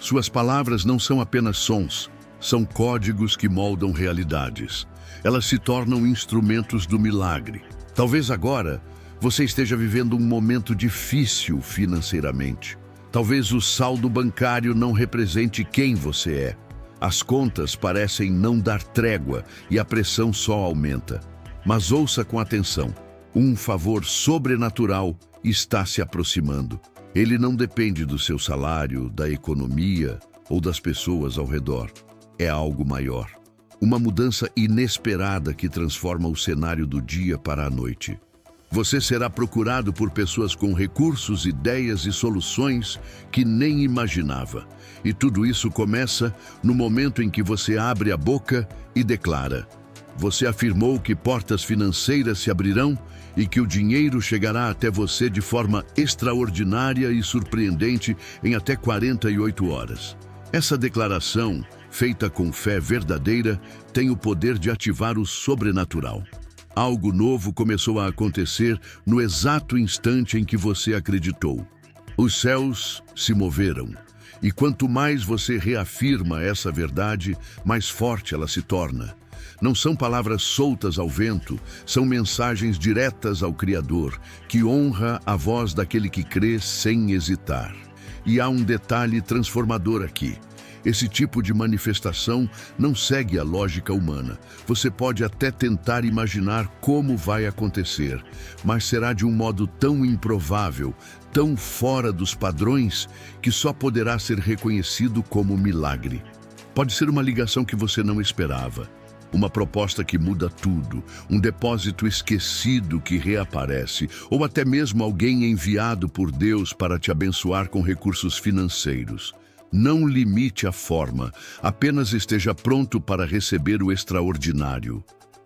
Suas palavras não são apenas sons, são códigos que moldam realidades. Elas se tornam instrumentos do milagre. Talvez agora você esteja vivendo um momento difícil financeiramente. Talvez o saldo bancário não represente quem você é. As contas parecem não dar trégua e a pressão só aumenta. Mas ouça com atenção. Um favor sobrenatural está se aproximando. Ele não depende do seu salário, da economia ou das pessoas ao redor. É algo maior. Uma mudança inesperada que transforma o cenário do dia para a noite. Você será procurado por pessoas com recursos, ideias e soluções que nem imaginava. E tudo isso começa no momento em que você abre a boca e declara: você afirmou que portas financeiras se abrirão e que o dinheiro chegará até você de forma extraordinária e surpreendente em até 48 horas. Essa declaração, feita com fé verdadeira, tem o poder de ativar o sobrenatural. Algo novo começou a acontecer no exato instante em que você acreditou. Os céus se moveram. E quanto mais você reafirma essa verdade, mais forte ela se torna. Não são palavras soltas ao vento, são mensagens diretas ao Criador, que honra a voz daquele que crê sem hesitar. E há um detalhe transformador aqui. Esse tipo de manifestação não segue a lógica humana. Você pode até tentar imaginar como vai acontecer, mas será de um modo tão improvável, tão fora dos padrões, que só poderá ser reconhecido como milagre. Pode ser uma ligação que você não esperava, uma proposta que muda tudo, um depósito esquecido que reaparece, ou até mesmo alguém enviado por Deus para te abençoar com recursos financeiros. Não limite a forma, apenas esteja pronto para receber o extraordinário.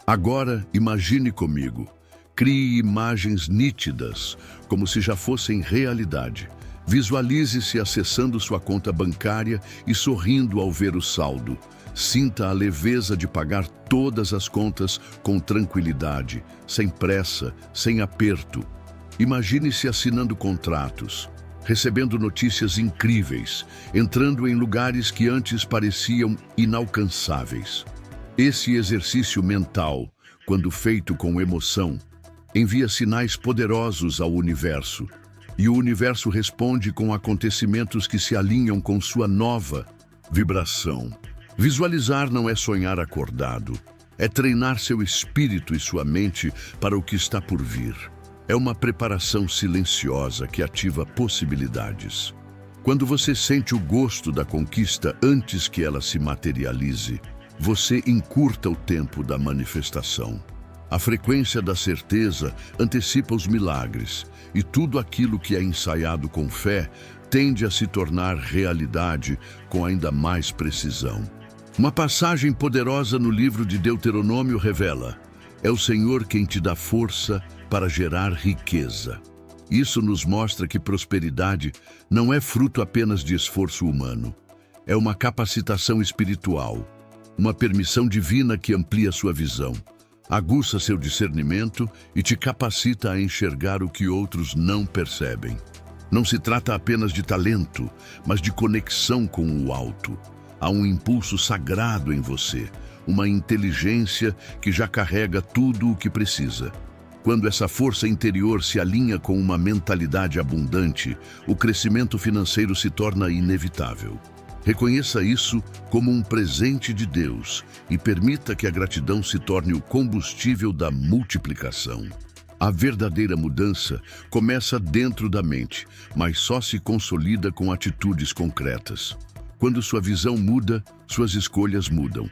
Agora, imagine comigo. Crie imagens nítidas, como se já fossem realidade. Visualize-se acessando sua conta bancária e sorrindo ao ver o saldo. Sinta a leveza de pagar todas as contas com tranquilidade, sem pressa, sem aperto. Imagine-se assinando contratos, recebendo notícias incríveis, entrando em lugares que antes pareciam inalcançáveis. Esse exercício mental, quando feito com emoção, envia sinais poderosos ao universo, e o universo responde com acontecimentos que se alinham com sua nova vibração. Visualizar não é sonhar acordado, é treinar seu espírito e sua mente para o que está por vir. É uma preparação silenciosa que ativa possibilidades. Quando você sente o gosto da conquista antes que ela se materialize, você encurta o tempo da manifestação. A frequência da certeza antecipa os milagres, e tudo aquilo que é ensaiado com fé tende a se tornar realidade com ainda mais precisão. Uma passagem poderosa no livro de Deuteronômio revela: é o Senhor quem te dá força para gerar riqueza. Isso nos mostra que prosperidade não é fruto apenas de esforço humano. É uma capacitação espiritual, uma permissão divina que amplia sua visão, aguça seu discernimento e te capacita a enxergar o que outros não percebem. Não se trata apenas de talento, mas de conexão com o alto. Há um impulso sagrado em você, uma inteligência que já carrega tudo o que precisa. Quando essa força interior se alinha com uma mentalidade abundante, o crescimento financeiro se torna inevitável. Reconheça isso como um presente de Deus e permita que a gratidão se torne o combustível da multiplicação. A verdadeira mudança começa dentro da mente, mas só se consolida com atitudes concretas. Quando sua visão muda, suas escolhas mudam.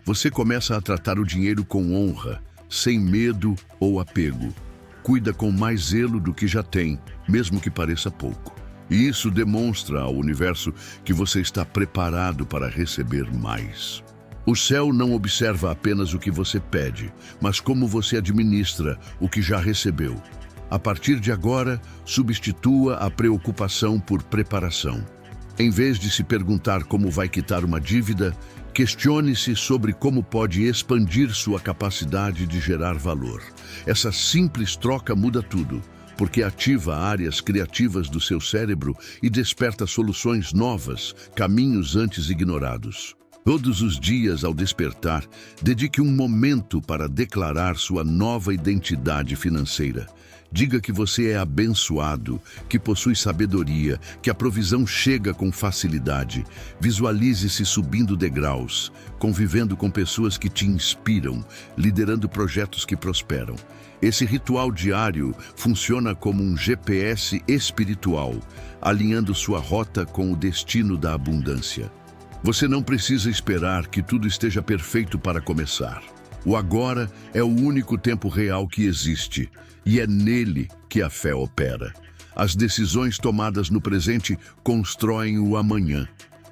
Você começa a tratar o dinheiro com honra, sem medo ou apego. Cuida com mais zelo do que já tem, mesmo que pareça pouco. E isso demonstra ao universo que você está preparado para receber mais. O céu não observa apenas o que você pede, mas como você administra o que já recebeu. A partir de agora, substitua a preocupação por preparação. Em vez de se perguntar como vai quitar uma dívida, questione-se sobre como pode expandir sua capacidade de gerar valor. Essa simples troca muda tudo, porque ativa áreas criativas do seu cérebro e desperta soluções novas, caminhos antes ignorados. Todos os dias, ao despertar, dedique um momento para declarar sua nova identidade financeira. Diga que você é abençoado, que possui sabedoria, que a provisão chega com facilidade. Visualize-se subindo degraus, convivendo com pessoas que te inspiram, liderando projetos que prosperam. Esse ritual diário funciona como um GPS espiritual, alinhando sua rota com o destino da abundância. Você não precisa esperar que tudo esteja perfeito para começar. O agora é o único tempo real que existe, e é nele que a fé opera. As decisões tomadas no presente constroem o amanhã.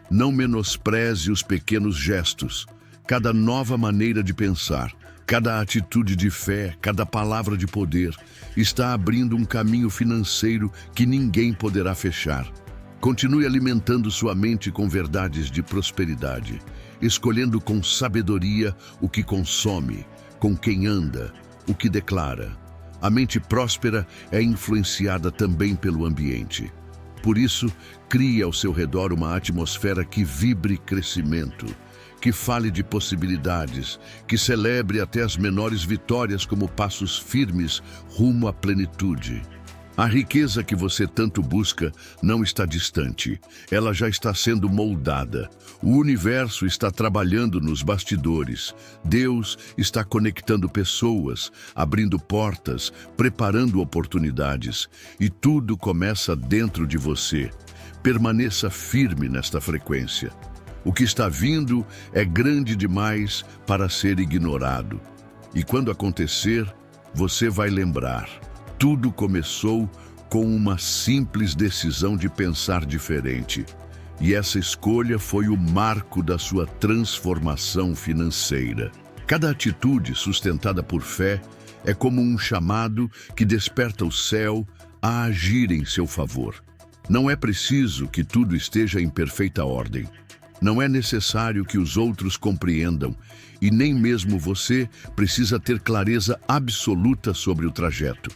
Não menospreze os pequenos gestos. Cada nova maneira de pensar, cada atitude de fé, cada palavra de poder, está abrindo um caminho financeiro que ninguém poderá fechar. Continue alimentando sua mente com verdades de prosperidade, escolhendo com sabedoria o que consome, com quem anda, o que declara. A mente próspera é influenciada também pelo ambiente. Por isso, crie ao seu redor uma atmosfera que vibre crescimento, que fale de possibilidades, que celebre até as menores vitórias como passos firmes rumo à plenitude. A riqueza que você tanto busca não está distante, ela já está sendo moldada. O universo está trabalhando nos bastidores. Deus está conectando pessoas, abrindo portas, preparando oportunidades. E tudo começa dentro de você. Permaneça firme nesta frequência. O que está vindo é grande demais para ser ignorado. E quando acontecer, você vai lembrar. Tudo começou com uma simples decisão de pensar diferente. E essa escolha foi o marco da sua transformação financeira. Cada atitude sustentada por fé é como um chamado que desperta o céu a agir em seu favor. Não é preciso que tudo esteja em perfeita ordem. Não é necessário que os outros compreendam, e nem mesmo você precisa ter clareza absoluta sobre o trajeto.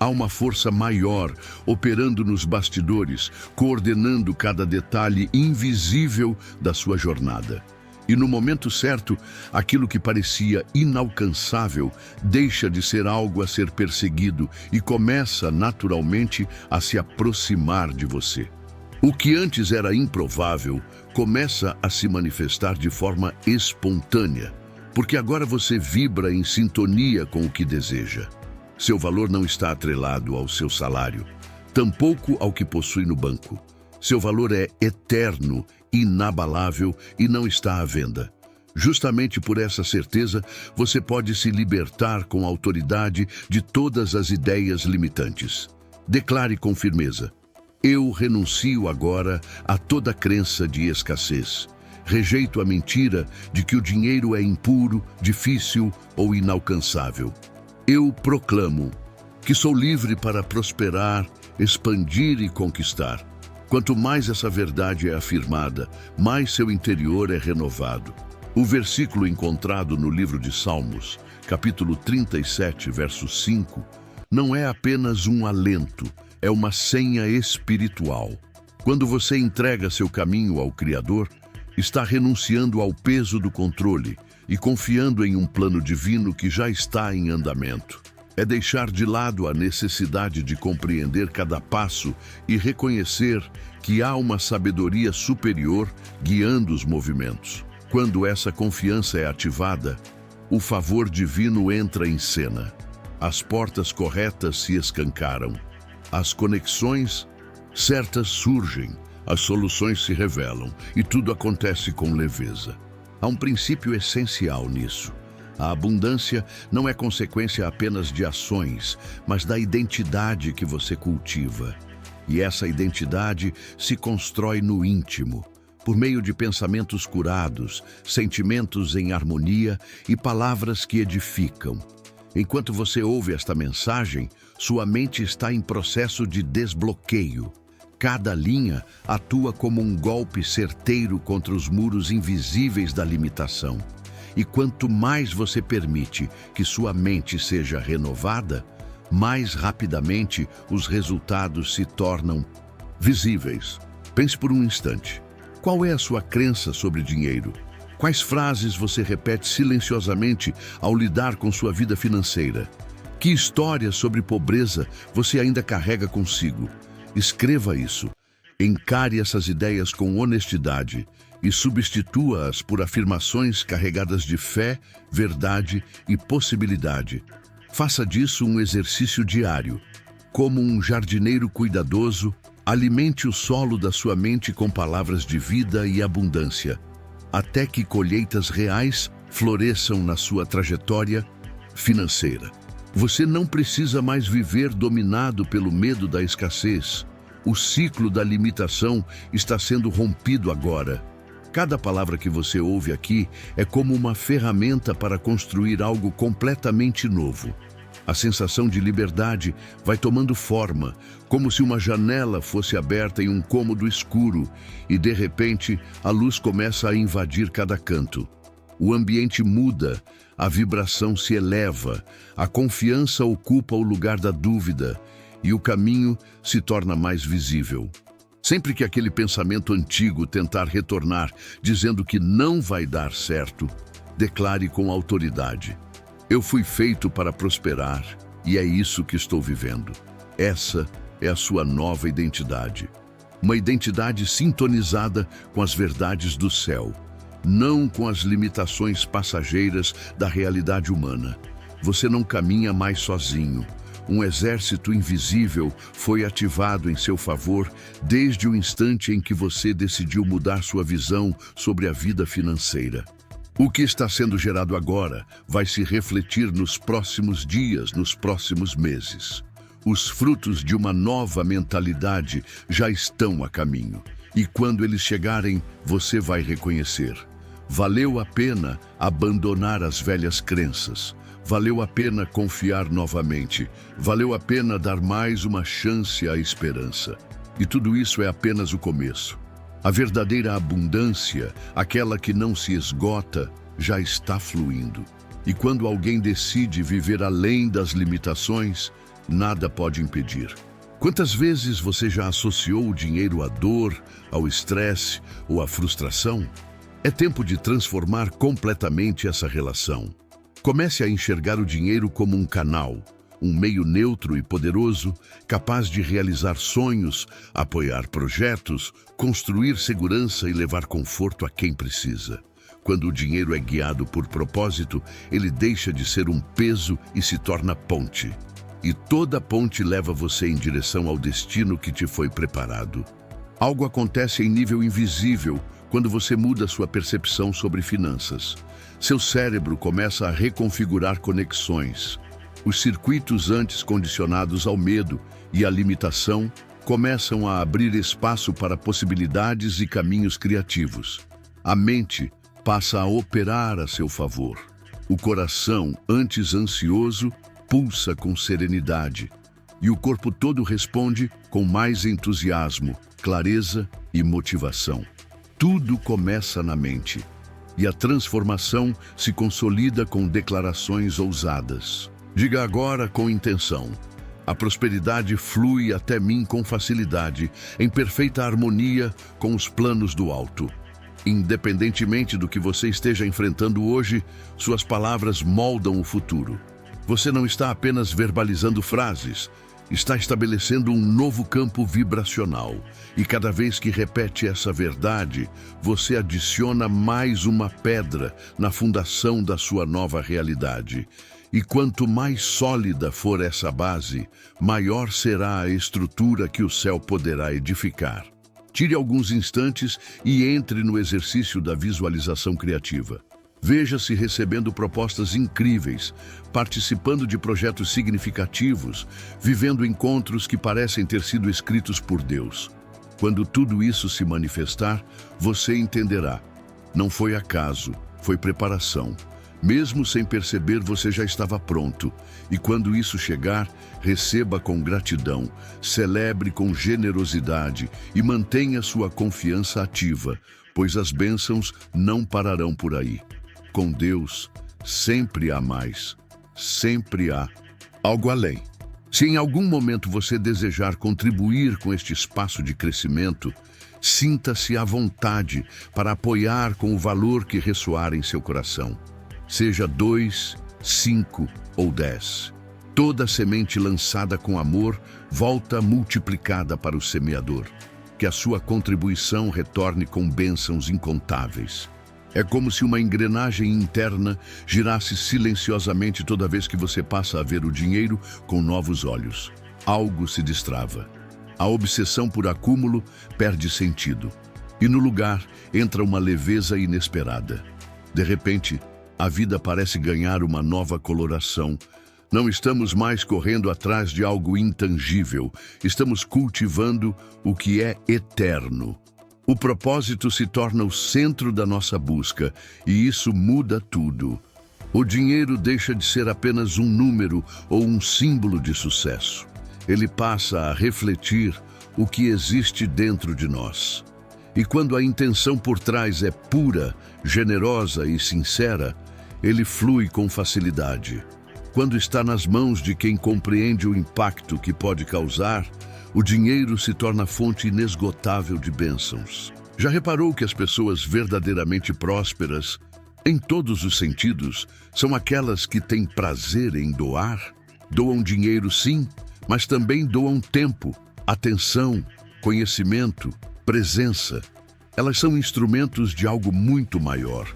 Há uma força maior operando nos bastidores, coordenando cada detalhe invisível da sua jornada. E no momento certo, aquilo que parecia inalcançável deixa de ser algo a ser perseguido e começa naturalmente a se aproximar de você. O que antes era improvável começa a se manifestar de forma espontânea, porque agora você vibra em sintonia com o que deseja. Seu valor não está atrelado ao seu salário, tampouco ao que possui no banco. Seu valor é eterno, inabalável e não está à venda. Justamente por essa certeza, você pode se libertar com autoridade de todas as ideias limitantes. Declare com firmeza: eu renuncio agora a toda crença de escassez. Rejeito a mentira de que o dinheiro é impuro, difícil ou inalcançável. Eu proclamo que sou livre para prosperar, expandir e conquistar. Quanto mais essa verdade é afirmada, mais seu interior é renovado. O versículo encontrado no livro de Salmos, capítulo 37, verso 5, não é apenas um alento, é uma senha espiritual. Quando você entrega seu caminho ao Criador, está renunciando ao peso do controle e confiando em um plano divino que já está em andamento. É deixar de lado a necessidade de compreender cada passo e reconhecer que há uma sabedoria superior guiando os movimentos. Quando essa confiança é ativada, o favor divino entra em cena. As portas corretas se escancaram. As conexões certas surgem, as soluções se revelam e tudo acontece com leveza. Há um princípio essencial nisso. A abundância não é consequência apenas de ações, mas da identidade que você cultiva. E essa identidade se constrói no íntimo, por meio de pensamentos curados, sentimentos em harmonia e palavras que edificam. Enquanto você ouve esta mensagem, sua mente está em processo de desbloqueio. Cada linha atua como um golpe certeiro contra os muros invisíveis da limitação. E quanto mais você permite que sua mente seja renovada, mais rapidamente os resultados se tornam visíveis. Pense por um instante. Qual é a sua crença sobre dinheiro? Quais frases você repete silenciosamente ao lidar com sua vida financeira? Que histórias sobre pobreza você ainda carrega consigo? Escreva isso. Encare essas ideias com honestidade e substitua-as por afirmações carregadas de fé, verdade e possibilidade. Faça disso um exercício diário. Como um jardineiro cuidadoso, alimente o solo da sua mente com palavras de vida e abundância, até que colheitas reais floresçam na sua trajetória financeira. Você não precisa mais viver dominado pelo medo da escassez. O ciclo da limitação está sendo rompido agora. Cada palavra que você ouve aqui é como uma ferramenta para construir algo completamente novo. A sensação de liberdade vai tomando forma, como se uma janela fosse aberta em um cômodo escuro e, de repente, a luz começa a invadir cada canto. O ambiente muda, a vibração se eleva, a confiança ocupa o lugar da dúvida e o caminho se torna mais visível. Sempre que aquele pensamento antigo tentar retornar, dizendo que não vai dar certo, declare com autoridade: eu fui feito para prosperar e é isso que estou vivendo. Essa é a sua nova identidade. Uma identidade sintonizada com as verdades do céu, não com as limitações passageiras da realidade humana. Você não caminha mais sozinho. Um exército invisível foi ativado em seu favor desde o instante em que você decidiu mudar sua visão sobre a vida financeira. O que está sendo gerado agora vai se refletir nos próximos dias, nos próximos meses. Os frutos de uma nova mentalidade já estão a caminho. E quando eles chegarem, você vai reconhecer: valeu a pena abandonar as velhas crenças. Valeu a pena confiar novamente. Valeu a pena dar mais uma chance à esperança. E tudo isso é apenas o começo. A verdadeira abundância, aquela que não se esgota, já está fluindo. E quando alguém decide viver além das limitações, nada pode impedir. Quantas vezes você já associou o dinheiro à dor, ao estresse ou à frustração? É tempo de transformar completamente essa relação. Comece a enxergar o dinheiro como um canal, um meio neutro e poderoso, capaz de realizar sonhos, apoiar projetos, construir segurança e levar conforto a quem precisa. Quando o dinheiro é guiado por propósito, ele deixa de ser um peso e se torna ponte. E toda ponte leva você em direção ao destino que te foi preparado. Algo acontece em nível invisível quando você muda sua percepção sobre finanças. Seu cérebro começa a reconfigurar conexões. Os circuitos antes condicionados ao medo e à limitação começam a abrir espaço para possibilidades e caminhos criativos. A mente passa a operar a seu favor. O coração, antes ansioso, pulsa com serenidade. E o corpo todo responde com mais entusiasmo, clareza e motivação. Tudo começa na mente. E a transformação se consolida com declarações ousadas. Diga agora com intenção: a prosperidade flui até mim com facilidade, em perfeita harmonia com os planos do alto. Independentemente do que você esteja enfrentando hoje, suas palavras moldam o futuro. Você não está apenas verbalizando frases, está estabelecendo um novo campo vibracional. E cada vez que repete essa verdade, você adiciona mais uma pedra na fundação da sua nova realidade. E quanto mais sólida for essa base, maior será a estrutura que o céu poderá edificar. Tire alguns instantes e entre no exercício da visualização criativa. Veja-se recebendo propostas incríveis, participando de projetos significativos, vivendo encontros que parecem ter sido escritos por Deus. Quando tudo isso se manifestar, você entenderá. Não foi acaso, foi preparação. Mesmo sem perceber, você já estava pronto. E quando isso chegar, receba com gratidão, celebre com generosidade e mantenha sua confiança ativa, pois as bênçãos não pararão por aí. Com Deus, sempre há mais, sempre há algo além. Se em algum momento você desejar contribuir com este espaço de crescimento, sinta-se à vontade para apoiar com o valor que ressoar em seu coração. Seja 2, 5 ou 10. Toda semente lançada com amor volta multiplicada para o semeador. Que a sua contribuição retorne com bênçãos incontáveis. É como se uma engrenagem interna girasse silenciosamente toda vez que você passa a ver o dinheiro com novos olhos. Algo se destrava. A obsessão por acúmulo perde sentido. E no lugar entra uma leveza inesperada. De repente, a vida parece ganhar uma nova coloração. Não estamos mais correndo atrás de algo intangível. Estamos cultivando o que é eterno. O propósito se torna o centro da nossa busca, e isso muda tudo. O dinheiro deixa de ser apenas um número ou um símbolo de sucesso. Ele passa a refletir o que existe dentro de nós. E quando a intenção por trás é pura, generosa e sincera, ele flui com facilidade. Quando está nas mãos de quem compreende o impacto que pode causar, o dinheiro se torna fonte inesgotável de bênçãos. Já reparou que as pessoas verdadeiramente prósperas, em todos os sentidos, são aquelas que têm prazer em doar? Doam dinheiro, sim, mas também doam tempo, atenção, conhecimento, presença. Elas são instrumentos de algo muito maior.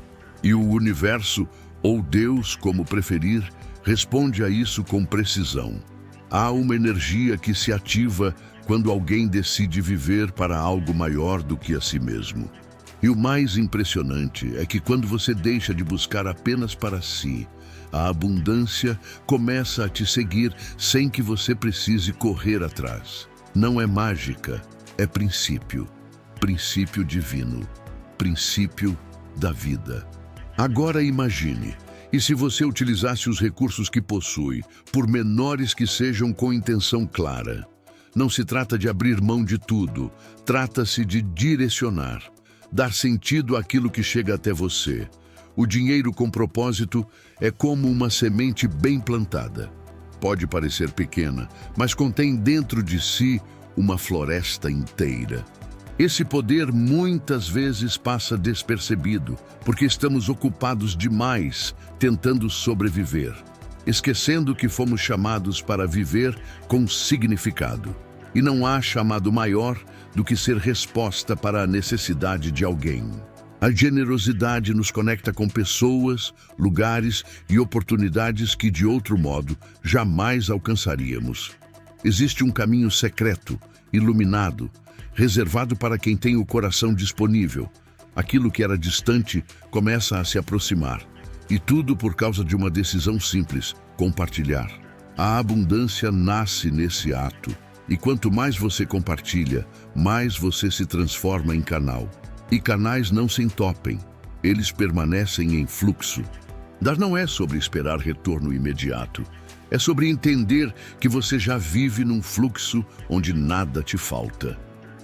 E o universo, ou Deus, como preferir, responde a isso com precisão. Há uma energia que se ativa quando alguém decide viver para algo maior do que a si mesmo. E o mais impressionante é que quando você deixa de buscar apenas para si, a abundância começa a te seguir sem que você precise correr atrás. Não é mágica, é princípio. Princípio divino. Princípio da vida. Agora imagine. E se você utilizasse os recursos que possui, por menores que sejam, com intenção clara? Não se trata de abrir mão de tudo, trata-se de direcionar, dar sentido àquilo que chega até você. O dinheiro com propósito é como uma semente bem plantada. pode parecer pequena, mas contém dentro de si uma floresta inteira. Esse poder muitas vezes passa despercebido, porque estamos ocupados demais tentando sobreviver, esquecendo que fomos chamados para viver com significado. E não há chamado maior do que ser resposta para a necessidade de alguém. A generosidade nos conecta com pessoas, lugares e oportunidades que, de outro modo, jamais alcançaríamos. Existe um caminho secreto, iluminado, reservado para quem tem o coração disponível. Aquilo que era distante começa a se aproximar. E tudo por causa de uma decisão simples: compartilhar. A abundância nasce nesse ato. E quanto mais você compartilha, mais você se transforma em canal. E canais não se entopem, eles permanecem em fluxo. Dar não é sobre esperar retorno imediato. É sobre entender que você já vive num fluxo onde nada te falta.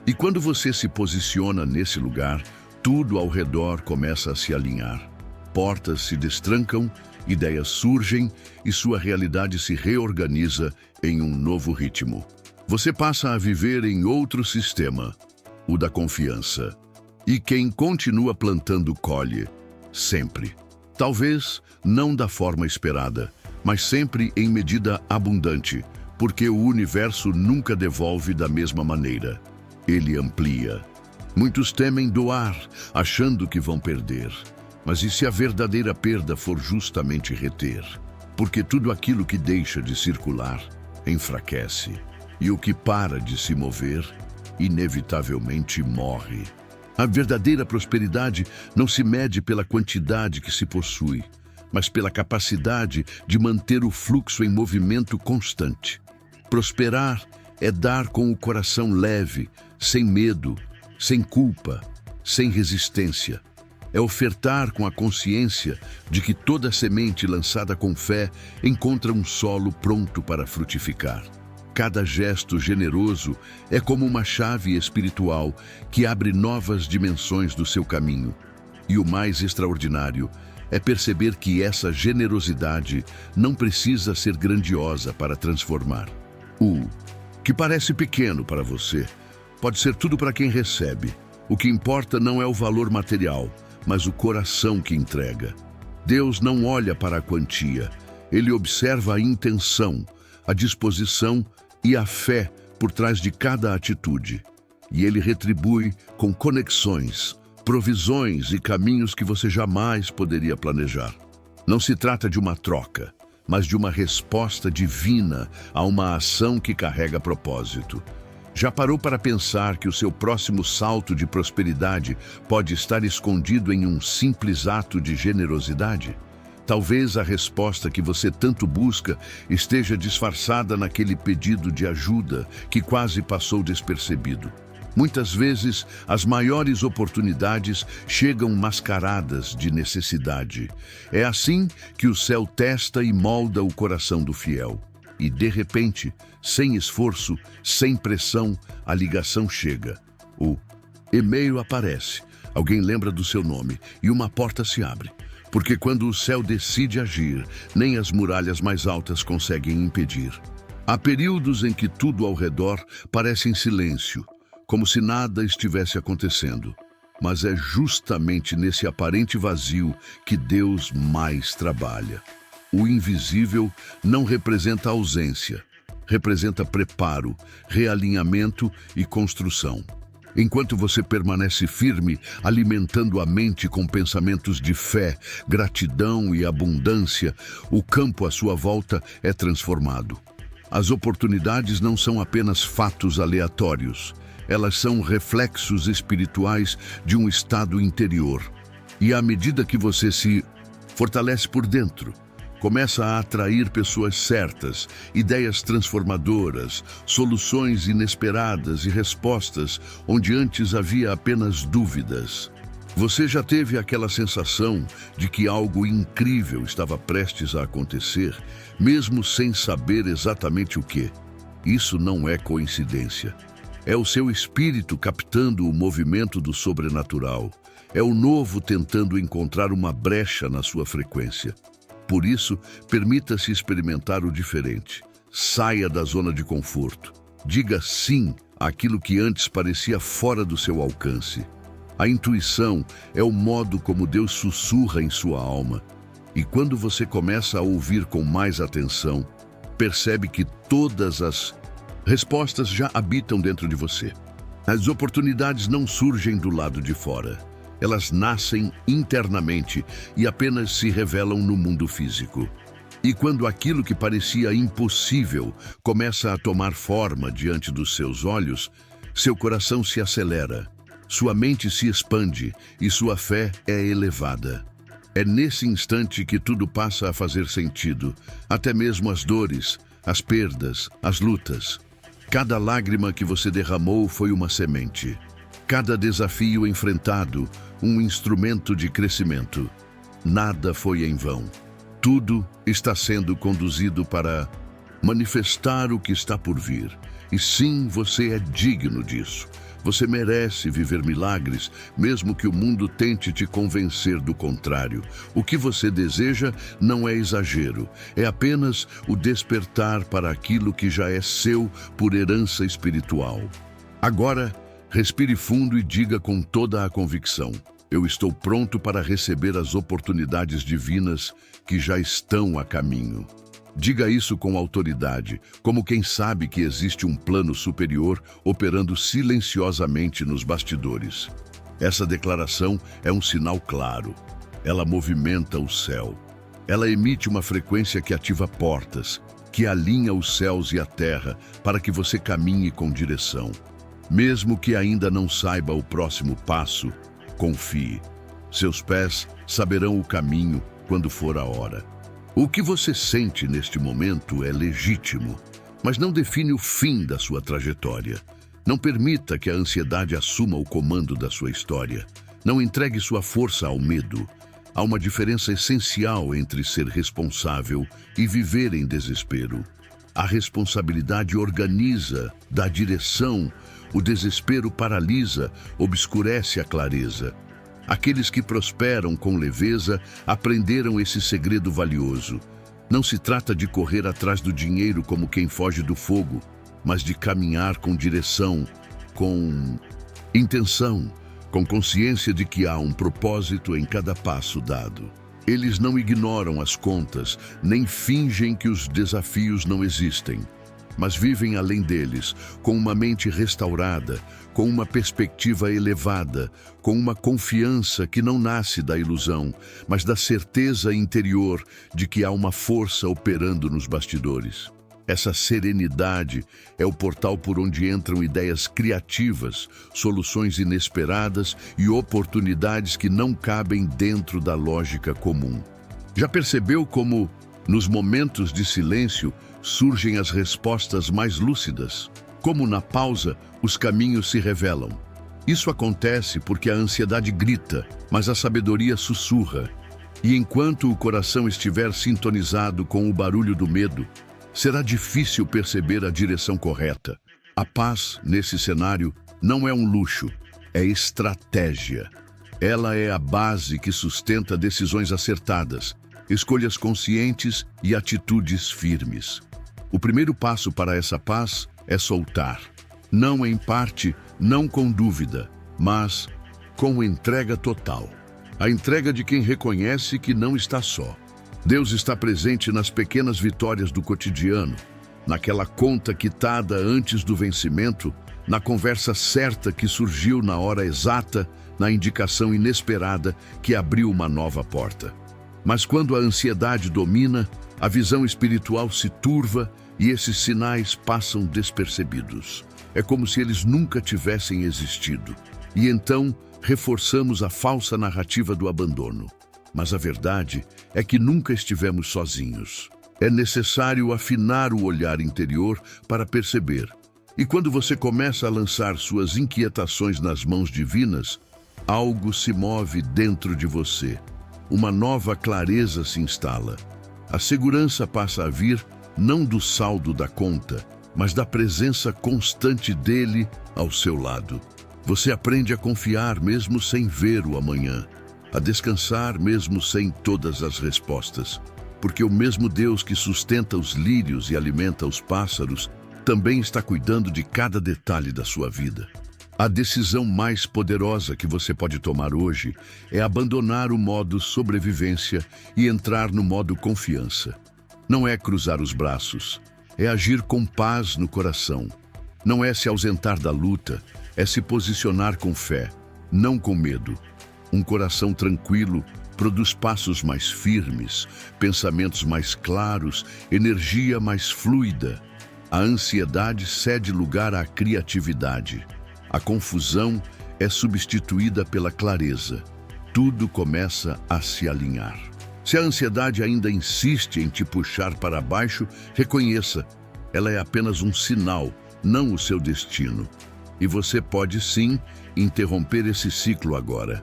E quando você se posiciona nesse lugar, tudo ao redor começa a se alinhar. Portas se destrancam, ideias surgem e sua realidade se reorganiza em um novo ritmo. Você passa a viver em outro sistema, o da confiança. E quem continua plantando colhe, sempre. Talvez não da forma esperada, mas sempre em medida abundante, porque o universo nunca devolve da mesma maneira. Ele amplia. Muitos temem doar, achando que vão perder. Mas e se a verdadeira perda for justamente reter? Porque tudo aquilo que deixa de circular enfraquece. E o que para de se mover, inevitavelmente morre. A verdadeira prosperidade não se mede pela quantidade que se possui, mas pela capacidade de manter o fluxo em movimento constante. Prosperar é dar com o coração leve, sem medo, sem culpa, sem resistência. É ofertar com a consciência de que toda semente lançada com fé encontra um solo pronto para frutificar. Cada gesto generoso é como uma chave espiritual que abre novas dimensões do seu caminho. E o mais extraordinário é perceber que essa generosidade não precisa ser grandiosa para transformar. O que parece pequeno para você pode ser tudo para quem recebe. O que importa não é o valor material, mas o coração que entrega. Deus não olha para a quantia, ele observa a intenção, a disposição e a fé por trás de cada atitude. E ele retribui com conexões, provisões e caminhos que você jamais poderia planejar. Não se trata de uma troca, mas de uma resposta divina a uma ação que carrega propósito. Já parou para pensar que o seu próximo salto de prosperidade pode estar escondido em um simples ato de generosidade? Talvez a resposta que você tanto busca esteja disfarçada naquele pedido de ajuda que quase passou despercebido. Muitas vezes, as maiores oportunidades chegam mascaradas de necessidade. É assim que o céu testa e molda o coração do fiel. E, de repente, sem esforço, sem pressão, a ligação chega. O e-mail aparece, alguém lembra do seu nome e uma porta se abre. Porque quando o céu decide agir, nem as muralhas mais altas conseguem impedir. Há períodos em que tudo ao redor parece em silêncio, como se nada estivesse acontecendo. Mas é justamente nesse aparente vazio que Deus mais trabalha. O invisível não representa ausência, representa preparo, realinhamento e construção. Enquanto você permanece firme, alimentando a mente com pensamentos de fé, gratidão e abundância, o campo à sua volta é transformado. As oportunidades não são apenas fatos aleatórios, elas são reflexos espirituais de um estado interior. E à medida que você se fortalece por dentro, começa a atrair pessoas certas, ideias transformadoras, soluções inesperadas e respostas onde antes havia apenas dúvidas. Você já teve aquela sensação de que algo incrível estava prestes a acontecer, mesmo sem saber exatamente o que? Isso não é coincidência. É o seu espírito captando o movimento do sobrenatural. É o novo tentando encontrar uma brecha na sua frequência. Por isso, permita-se experimentar o diferente. Saia da zona de conforto. Diga sim àquilo que antes parecia fora do seu alcance. A intuição é o modo como Deus sussurra em sua alma. E quando você começa a ouvir com mais atenção, percebe que todas as respostas já habitam dentro de você. As oportunidades não surgem do lado de fora. Elas nascem internamente e apenas se revelam no mundo físico. E quando aquilo que parecia impossível começa a tomar forma diante dos seus olhos, seu coração se acelera, sua mente se expande e sua fé é elevada. É nesse instante que tudo passa a fazer sentido, até mesmo as dores, as perdas, as lutas. Cada lágrima que você derramou foi uma semente. Cada desafio enfrentado, um instrumento de crescimento. Nada foi em vão. Tudo está sendo conduzido para manifestar o que está por vir. E sim, você é digno disso. Você merece viver milagres, mesmo que o mundo tente te convencer do contrário. O que você deseja não é exagero, é apenas o despertar para aquilo que já é seu por herança espiritual. Agora, respire fundo e diga com toda a convicção: eu estou pronto para receber as oportunidades divinas que já estão a caminho. Diga isso com autoridade, como quem sabe que existe um plano superior operando silenciosamente nos bastidores. Essa declaração é um sinal claro. Ela movimenta o céu. Ela emite uma frequência que ativa portas, que alinha os céus e a terra para que você caminhe com direção. Mesmo que ainda não saiba o próximo passo, confie. Seus pés saberão o caminho quando for a hora. O que você sente neste momento é legítimo, mas não define o fim da sua trajetória. Não permita que a ansiedade assuma o comando da sua história. Não entregue sua força ao medo. Há uma diferença essencial entre ser responsável e viver em desespero. A responsabilidade organiza, dá direção. O desespero paralisa, obscurece a clareza. Aqueles que prosperam com leveza aprenderam esse segredo valioso. Não se trata de correr atrás do dinheiro como quem foge do fogo, mas de caminhar com direção, com intenção, com consciência de que há um propósito em cada passo dado. Eles não ignoram as contas, nem fingem que os desafios não existem, mas vivem além deles, com uma mente restaurada, com uma perspectiva elevada, com uma confiança que não nasce da ilusão, mas da certeza interior de que há uma força operando nos bastidores. Essa serenidade é o portal por onde entram ideias criativas, soluções inesperadas e oportunidades que não cabem dentro da lógica comum. Já percebeu como, nos momentos de silêncio, surgem as respostas mais lúcidas? Como na pausa, os caminhos se revelam. Isso acontece porque a ansiedade grita, mas a sabedoria sussurra. E enquanto o coração estiver sintonizado com o barulho do medo, será difícil perceber a direção correta. A paz, nesse cenário, não é um luxo, é estratégia. Ela é a base que sustenta decisões acertadas, escolhas conscientes e atitudes firmes. O primeiro passo para essa paz é soltar. Não em parte, não com dúvida, mas com entrega total. A entrega de quem reconhece que não está só. Deus está presente nas pequenas vitórias do cotidiano, naquela conta quitada antes do vencimento, na conversa certa que surgiu na hora exata, na indicação inesperada que abriu uma nova porta. Mas quando a ansiedade domina, a visão espiritual se turva e esses sinais passam despercebidos. É como se eles nunca tivessem existido. E então, reforçamos a falsa narrativa do abandono. Mas a verdade é que nunca estivemos sozinhos. É necessário afinar o olhar interior para perceber. E quando você começa a lançar suas inquietações nas mãos divinas, algo se move dentro de você. Uma nova clareza se instala. A segurança passa a vir não do saldo da conta, mas da presença constante dele ao seu lado. Você aprende a confiar mesmo sem ver o amanhã, a descansar mesmo sem todas as respostas. porque o mesmo Deus que sustenta os lírios e alimenta os pássaros também está cuidando de cada detalhe da sua vida. A decisão mais poderosa que você pode tomar hoje é abandonar o modo sobrevivência e entrar no modo confiança. Não é cruzar os braços, é agir com paz no coração. Não é se ausentar da luta, é se posicionar com fé, não com medo. Um coração tranquilo produz passos mais firmes, pensamentos mais claros, energia mais fluida. A ansiedade cede lugar à criatividade. A confusão é substituída pela clareza. Tudo começa a se alinhar. Se a ansiedade ainda insiste em te puxar para baixo, reconheça. Ela é apenas um sinal, não o seu destino. E você pode sim interromper esse ciclo agora.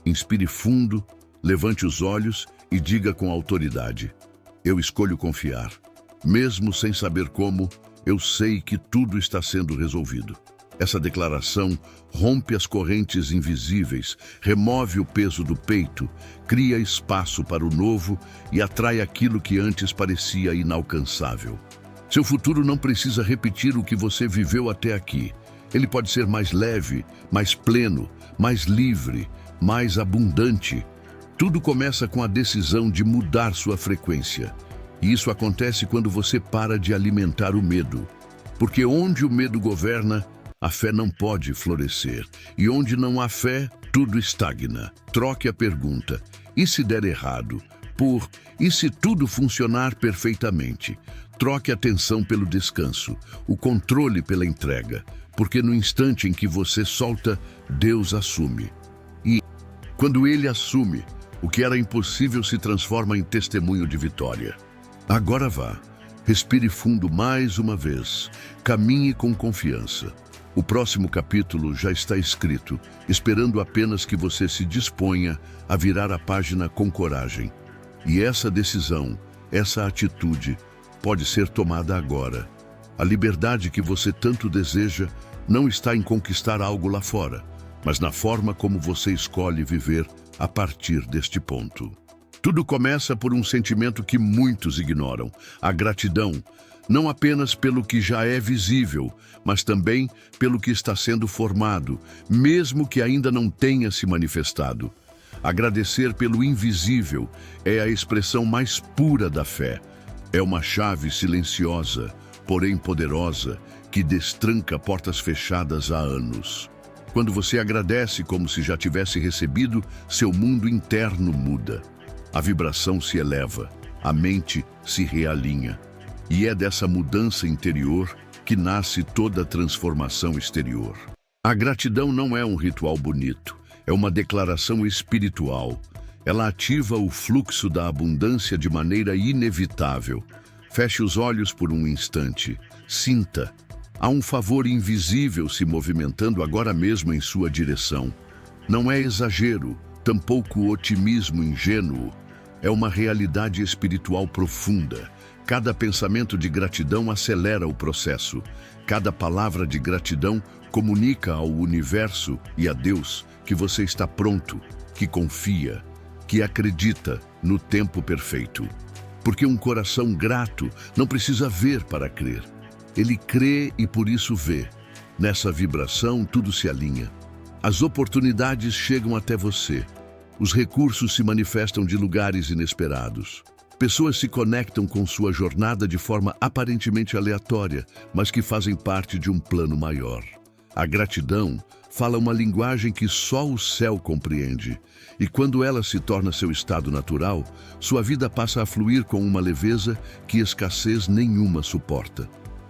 Inspire fundo, levante os olhos e diga com autoridade: eu escolho confiar. Mesmo sem saber como, eu sei que tudo está sendo resolvido. Essa declaração rompe as correntes invisíveis, remove o peso do peito, cria espaço para o novo e atrai aquilo que antes parecia inalcançável. Seu futuro não precisa repetir o que você viveu até aqui. Ele pode ser mais leve, mais pleno, mais livre, mais abundante. Tudo começa com a decisão de mudar sua frequência. E isso acontece quando você para de alimentar o medo. Porque onde o medo governa, a fé não pode florescer. E onde não há fé, tudo estagna. Troque a pergunta: e se der errado? Por e se tudo funcionar perfeitamente? Troque a atenção pelo descanso, o controle pela entrega. Porque no instante em que você solta, Deus assume. E quando Ele assume, o que era impossível se transforma em testemunho de vitória. Agora vá, respire fundo mais uma vez, caminhe com confiança. O próximo capítulo já está escrito, esperando apenas que você se disponha a virar a página com coragem. E essa decisão, essa atitude, pode ser tomada agora. A liberdade que você tanto deseja não está em conquistar algo lá fora, mas na forma como você escolhe viver a partir deste ponto. Tudo começa por um sentimento que muitos ignoram: a gratidão. Não apenas pelo que já é visível, mas também pelo que está sendo formado, mesmo que ainda não tenha se manifestado. Agradecer pelo invisível é a expressão mais pura da fé. É uma chave silenciosa, porém poderosa, que destranca portas fechadas há anos. Quando você agradece como se já tivesse recebido, seu mundo interno muda. A vibração se eleva, a mente se realinha. E é dessa mudança interior que nasce toda a transformação exterior. A gratidão não é um ritual bonito, é uma declaração espiritual. Ela ativa o fluxo da abundância de maneira inevitável. Feche os olhos por um instante. Sinta. Há um favor invisível se movimentando agora mesmo em sua direção. Não é exagero, tampouco otimismo ingênuo. É uma realidade espiritual profunda. Cada pensamento de gratidão acelera o processo. Cada palavra de gratidão comunica ao universo e a Deus que você está pronto, que confia, que acredita no tempo perfeito. Porque um coração grato não precisa ver para crer. Ele crê e por isso vê. Nessa vibração tudo se alinha. As oportunidades chegam até você. Os recursos se manifestam de lugares inesperados. Pessoas se conectam com sua jornada de forma aparentemente aleatória, mas que fazem parte de um plano maior. A gratidão fala uma linguagem que só o céu compreende, e quando ela se torna seu estado natural, sua vida passa a fluir com uma leveza que escassez nenhuma suporta.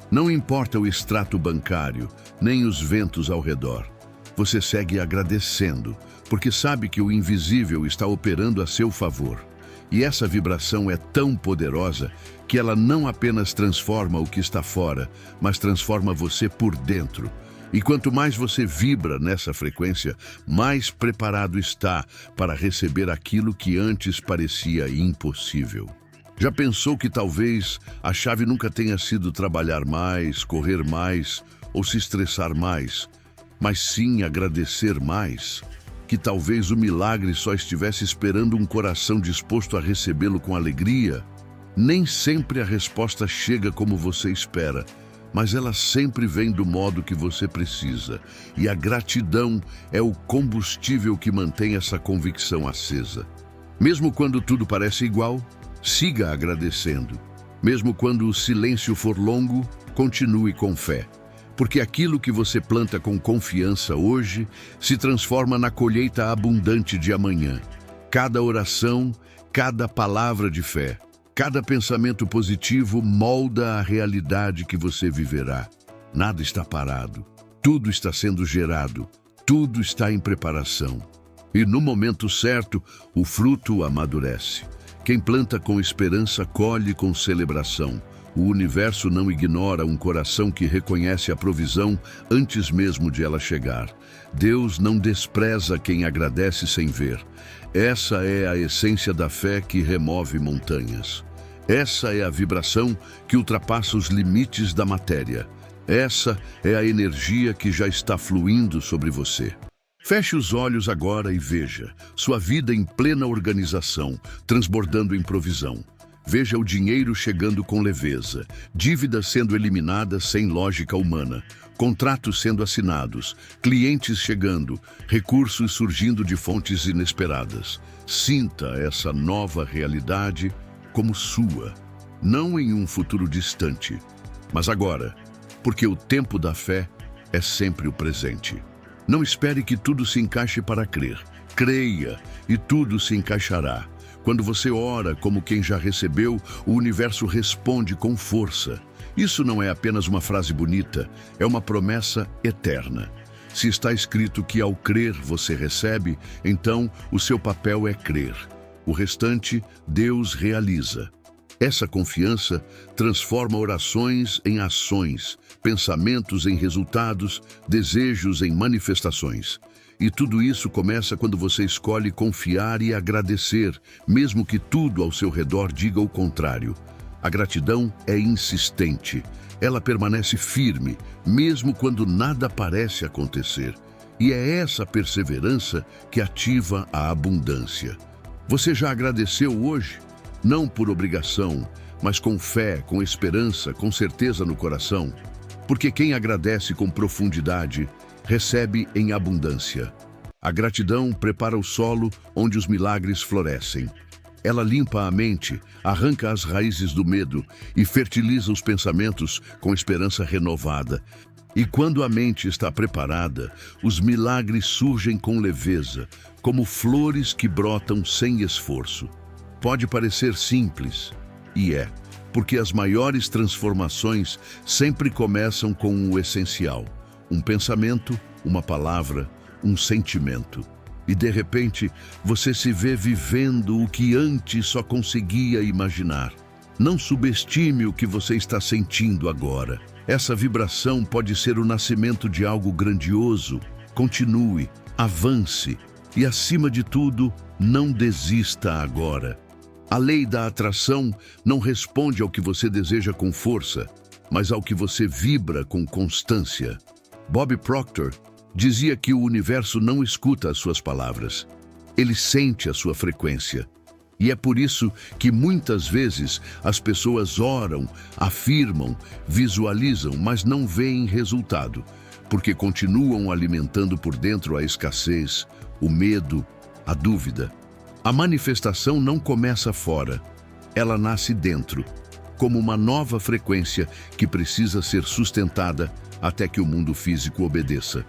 Não importa o extrato bancário, nem os ventos ao redor. Você segue agradecendo, porque sabe que o invisível está operando a seu favor. E essa vibração é tão poderosa que ela não apenas transforma o que está fora, mas transforma você por dentro. E quanto mais você vibra nessa frequência, mais preparado está para receber aquilo que antes parecia impossível. Já pensou que talvez a chave nunca tenha sido trabalhar mais, correr mais ou se estressar mais, mas sim agradecer mais? Que talvez o milagre só estivesse esperando um coração disposto a recebê-lo com alegria? Nem sempre a resposta chega como você espera, mas ela sempre vem do modo que você precisa. E a gratidão é o combustível que mantém essa convicção acesa. Mesmo quando tudo parece igual, siga agradecendo. Mesmo quando o silêncio for longo, continue com fé. Porque aquilo que você planta com confiança hoje se transforma na colheita abundante de amanhã. Cada oração, cada palavra de fé, cada pensamento positivo molda a realidade que você viverá. Nada está parado, tudo está sendo gerado, tudo está em preparação. E no momento certo, o fruto amadurece. Quem planta com esperança colhe com celebração. O universo não ignora um coração que reconhece a provisão antes mesmo de ela chegar. Deus não despreza quem agradece sem ver. Essa é a essência da fé que remove montanhas. Essa é a vibração que ultrapassa os limites da matéria. Essa é a energia que já está fluindo sobre você. Feche os olhos agora e veja sua vida em plena organização, transbordando em provisão. Veja o dinheiro chegando com leveza, dívidas sendo eliminadas sem lógica humana, contratos sendo assinados, clientes chegando, recursos surgindo de fontes inesperadas. Sinta essa nova realidade como sua, não em um futuro distante, mas agora, porque o tempo da fé é sempre o presente. Não espere que tudo se encaixe para crer. Creia e tudo se encaixará. Quando você ora como quem já recebeu, o universo responde com força. Isso não é apenas uma frase bonita, é uma promessa eterna. Se está escrito que ao crer você recebe, então o seu papel é crer. O restante, Deus realiza. Essa confiança transforma orações em ações, pensamentos em resultados, desejos em manifestações. E tudo isso começa quando você escolhe confiar e agradecer, mesmo que tudo ao seu redor diga o contrário. A gratidão é insistente. Ela permanece firme, mesmo quando nada parece acontecer. E é essa perseverança que ativa a abundância. Você já agradeceu hoje? Não por obrigação, mas com fé, com esperança, com certeza no coração. Porque quem agradece com profundidade, recebe em abundância. A gratidão prepara o solo onde os milagres florescem. Ela limpa a mente, arranca as raízes do medo e fertiliza os pensamentos com esperança renovada. E quando a mente está preparada, os milagres surgem com leveza, como flores que brotam sem esforço. Pode parecer simples, e é, porque as maiores transformações sempre começam com o essencial. Um pensamento, uma palavra, um sentimento. E de repente, você se vê vivendo o que antes só conseguia imaginar. Não subestime o que você está sentindo agora. Essa vibração pode ser o nascimento de algo grandioso. Continue, avance e, acima de tudo, não desista agora. A lei da atração não responde ao que você deseja com força, mas ao que você vibra com constância. Bob Proctor dizia que o universo não escuta as suas palavras, ele sente a sua frequência. E é por isso que muitas vezes as pessoas oram, afirmam, visualizam, mas não veem resultado, porque continuam alimentando por dentro a escassez, o medo, a dúvida. A manifestação não começa fora, ela nasce dentro, como uma nova frequência que precisa ser sustentada até que o mundo físico obedeça.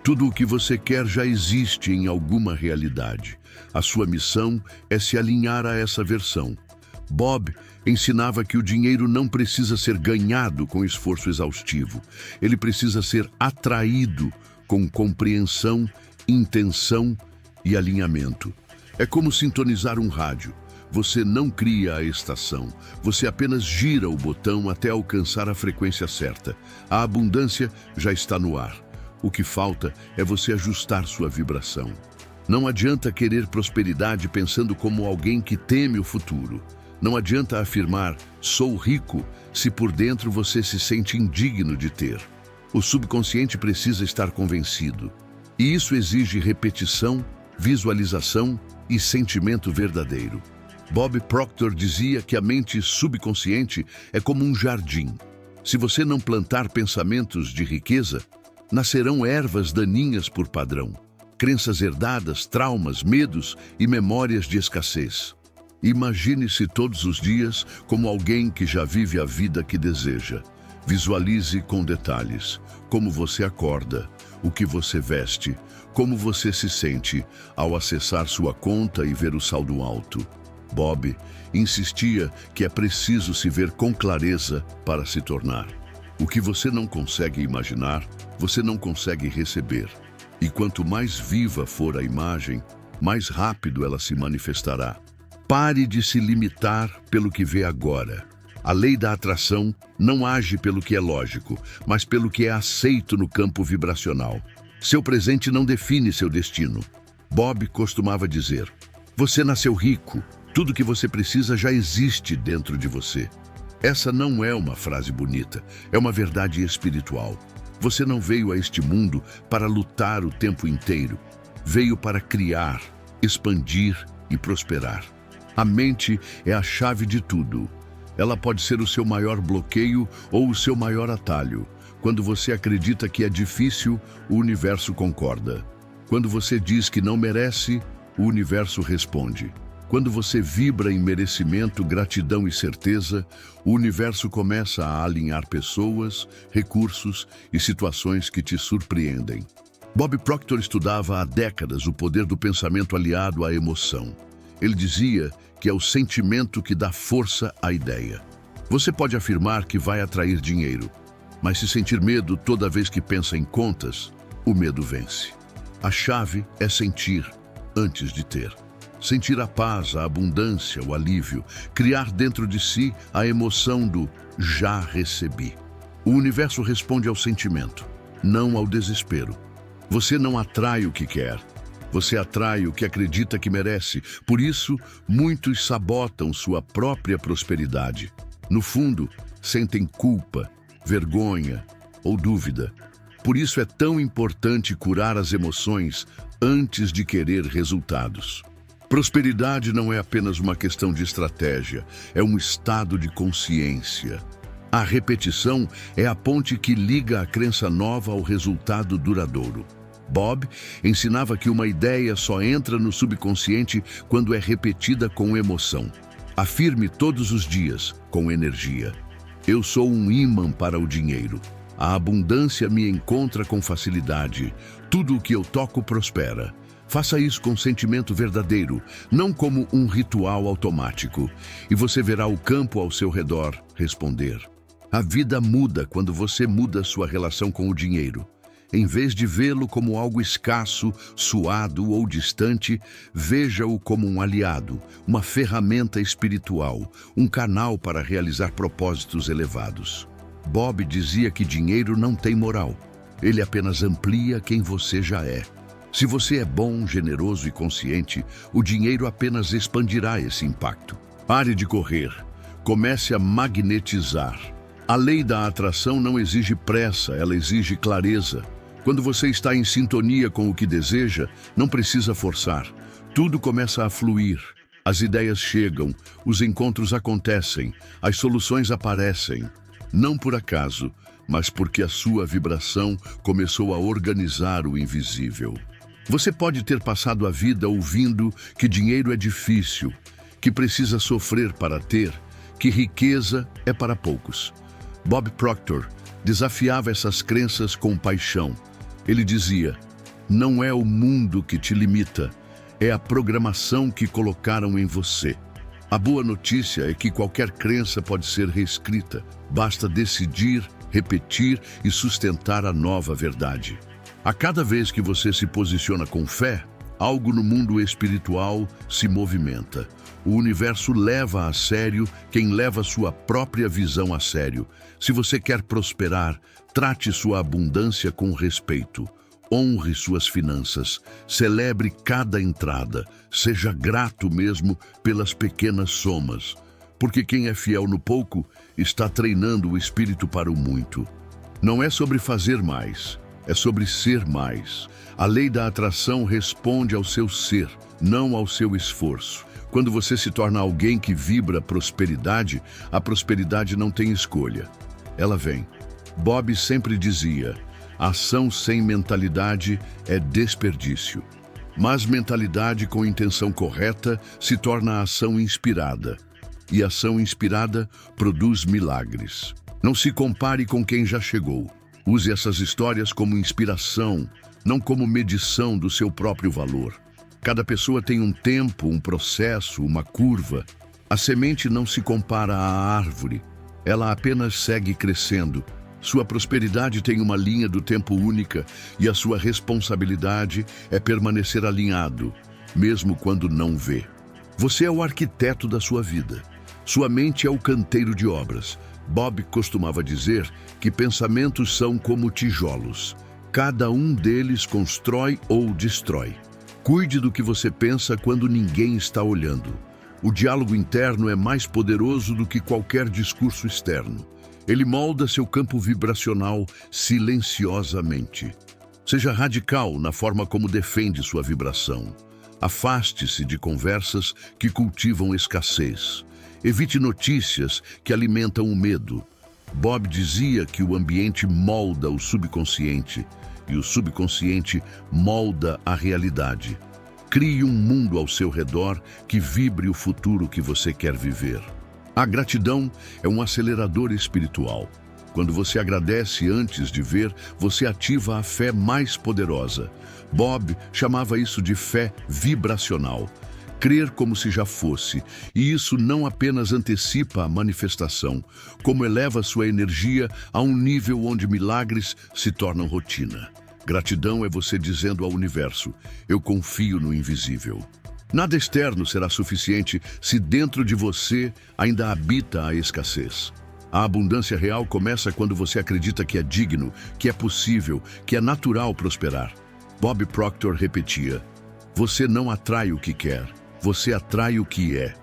Tudo o que você quer já existe em alguma realidade. A sua missão é se alinhar a essa versão. Bob ensinava que o dinheiro não precisa ser ganhado com esforço exaustivo. Ele precisa ser atraído com compreensão, intenção e alinhamento. É como sintonizar um rádio. Você não cria a estação, você apenas gira o botão até alcançar a frequência certa. A abundância já está no ar. O que falta é você ajustar sua vibração. Não adianta querer prosperidade pensando como alguém que teme o futuro. Não adianta afirmar, sou rico, se por dentro você se sente indigno de ter. O subconsciente precisa estar convencido. E isso exige repetição, visualização e sentimento verdadeiro. Bob Proctor dizia que a mente subconsciente é como um jardim. Se você não plantar pensamentos de riqueza, nascerão ervas daninhas por padrão, crenças herdadas, traumas, medos e memórias de escassez. Imagine-se todos os dias como alguém que já vive a vida que deseja. Visualize com detalhes como você acorda, o que você veste, como você se sente ao acessar sua conta e ver o saldo alto. Bob insistia que é preciso se ver com clareza para se tornar. O que você não consegue imaginar, você não consegue receber. E quanto mais viva for a imagem, mais rápido ela se manifestará. Pare de se limitar pelo que vê agora. A lei da atração não age pelo que é lógico, mas pelo que é aceito no campo vibracional. Seu presente não define seu destino. Bob costumava dizer: você nasceu rico, tudo que você precisa já existe dentro de você. Essa não é uma frase bonita, é uma verdade espiritual. Você não veio a este mundo para lutar o tempo inteiro. Veio para criar, expandir e prosperar. A mente é a chave de tudo. Ela pode ser o seu maior bloqueio ou o seu maior atalho. Quando você acredita que é difícil, o universo concorda. Quando você diz que não merece, o universo responde. Quando você vibra em merecimento, gratidão e certeza, o universo começa a alinhar pessoas, recursos e situações que te surpreendem. Bob Proctor estudava há décadas o poder do pensamento aliado à emoção. Ele dizia que é o sentimento que dá força à ideia. Você pode afirmar que vai atrair dinheiro, mas se sentir medo toda vez que pensa em contas, o medo vence. A chave é sentir antes de ter. Sentir a paz, a abundância, o alívio, criar dentro de si a emoção do já recebi. O universo responde ao sentimento, não ao desespero. Você não atrai o que quer, você atrai o que acredita que merece. Por isso, muitos sabotam sua própria prosperidade. No fundo, sentem culpa, vergonha ou dúvida. Por isso é tão importante curar as emoções antes de querer resultados. Prosperidade não é apenas uma questão de estratégia, é um estado de consciência. A repetição é a ponte que liga a crença nova ao resultado duradouro. Bob ensinava que uma ideia só entra no subconsciente quando é repetida com emoção. Afirme todos os dias, com energia: eu sou um ímã para o dinheiro. A abundância me encontra com facilidade. Tudo o que eu toco prospera. Faça isso com sentimento verdadeiro, não como um ritual automático, e você verá o campo ao seu redor responder. A vida muda quando você muda sua relação com o dinheiro. Em vez de vê-lo como algo escasso, suado ou distante, veja-o como um aliado, uma ferramenta espiritual, um canal para realizar propósitos elevados. Bob dizia que dinheiro não tem moral. Ele apenas amplia quem você já é. Se você é bom, generoso e consciente, o dinheiro apenas expandirá esse impacto. Pare de correr. Comece a magnetizar. A lei da atração não exige pressa, ela exige clareza. Quando você está em sintonia com o que deseja, não precisa forçar. Tudo começa a fluir. As ideias chegam, os encontros acontecem, as soluções aparecem. Não por acaso, mas porque a sua vibração começou a organizar o invisível. Você pode ter passado a vida ouvindo que dinheiro é difícil, que precisa sofrer para ter, que riqueza é para poucos. Bob Proctor desafiava essas crenças com paixão. Ele dizia: não é o mundo que te limita, é a programação que colocaram em você. A boa notícia é que qualquer crença pode ser reescrita. Basta decidir, repetir e sustentar a nova verdade. A cada vez que você se posiciona com fé, algo no mundo espiritual se movimenta. O universo leva a sério quem leva sua própria visão a sério. Se você quer prosperar, trate sua abundância com respeito. Honre suas finanças, celebre cada entrada, seja grato mesmo pelas pequenas somas, porque quem é fiel no pouco está treinando o espírito para o muito. Não é sobre fazer mais, é sobre ser mais. A lei da atração responde ao seu ser, não ao seu esforço. Quando você se torna alguém que vibra prosperidade, a prosperidade não tem escolha. Ela vem. Bob sempre dizia: ação sem mentalidade é desperdício. Mas mentalidade com intenção correta se torna ação inspirada. E ação inspirada produz milagres. Não se compare com quem já chegou. Use essas histórias como inspiração, não como medição do seu próprio valor. Cada pessoa tem um tempo, um processo, uma curva. A semente não se compara à árvore. Ela apenas segue crescendo. Sua prosperidade tem uma linha do tempo única e a sua responsabilidade é permanecer alinhado, mesmo quando não vê. Você é o arquiteto da sua vida. Sua mente é o canteiro de obras. Bob costumava dizer que pensamentos são como tijolos. Cada um deles constrói ou destrói. Cuide do que você pensa quando ninguém está olhando. O diálogo interno é mais poderoso do que qualquer discurso externo. Ele molda seu campo vibracional silenciosamente. Seja radical na forma como defende sua vibração. Afaste-se de conversas que cultivam escassez. Evite notícias que alimentam o medo. Bob dizia que o ambiente molda o subconsciente e o subconsciente molda a realidade. Crie um mundo ao seu redor que vibre o futuro que você quer viver. A gratidão é um acelerador espiritual. Quando você agradece antes de ver, você ativa a fé mais poderosa. Bob chamava isso de fé vibracional. Crer como se já fosse, e isso não apenas antecipa a manifestação, como eleva sua energia a um nível onde milagres se tornam rotina. Gratidão é você dizendo ao universo: eu confio no invisível. Nada externo será suficiente se dentro de você ainda habita a escassez. A abundância real começa quando você acredita que é digno, que é possível, que é natural prosperar. Bob Proctor repetia: você não atrai o que quer, você atrai o que é.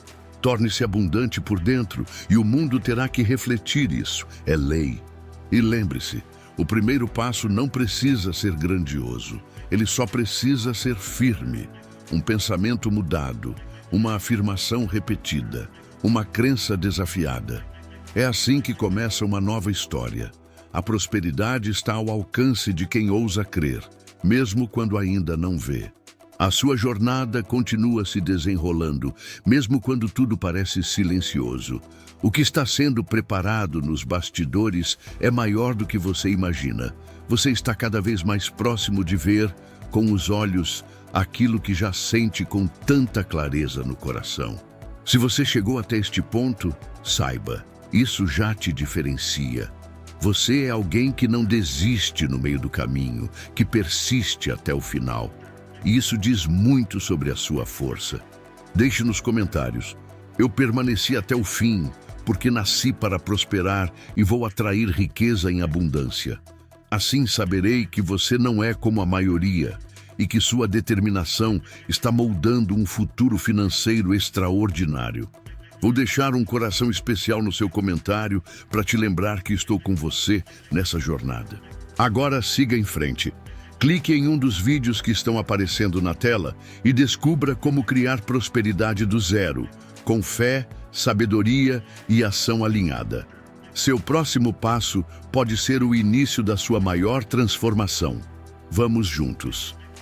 Torne-se abundante por dentro e o mundo terá que refletir isso. É lei. E lembre-se, o primeiro passo não precisa ser grandioso. Ele só precisa ser firme. Um pensamento mudado, uma afirmação repetida, uma crença desafiada. É assim que começa uma nova história. A prosperidade está ao alcance de quem ousa crer, mesmo quando ainda não vê. A sua jornada continua se desenrolando, mesmo quando tudo parece silencioso. O que está sendo preparado nos bastidores é maior do que você imagina. Você está cada vez mais próximo de ver, com os olhos, aquilo que já sente com tanta clareza no coração. Se você chegou até este ponto, saiba, isso já te diferencia. Você é alguém que não desiste no meio do caminho, que persiste até o final. E isso diz muito sobre a sua força. Deixe nos comentários: eu permaneci até o fim, porque nasci para prosperar e vou atrair riqueza em abundância. Assim saberei que você não é como a maioria e que sua determinação está moldando um futuro financeiro extraordinário. Vou deixar um coração especial no seu comentário para te lembrar que estou com você nessa jornada. Agora siga em frente. Clique em um dos vídeos que estão aparecendo na tela e descubra como criar prosperidade do zero, com fé, sabedoria e ação alinhada. Seu próximo passo pode ser o início da sua maior transformação. Vamos juntos.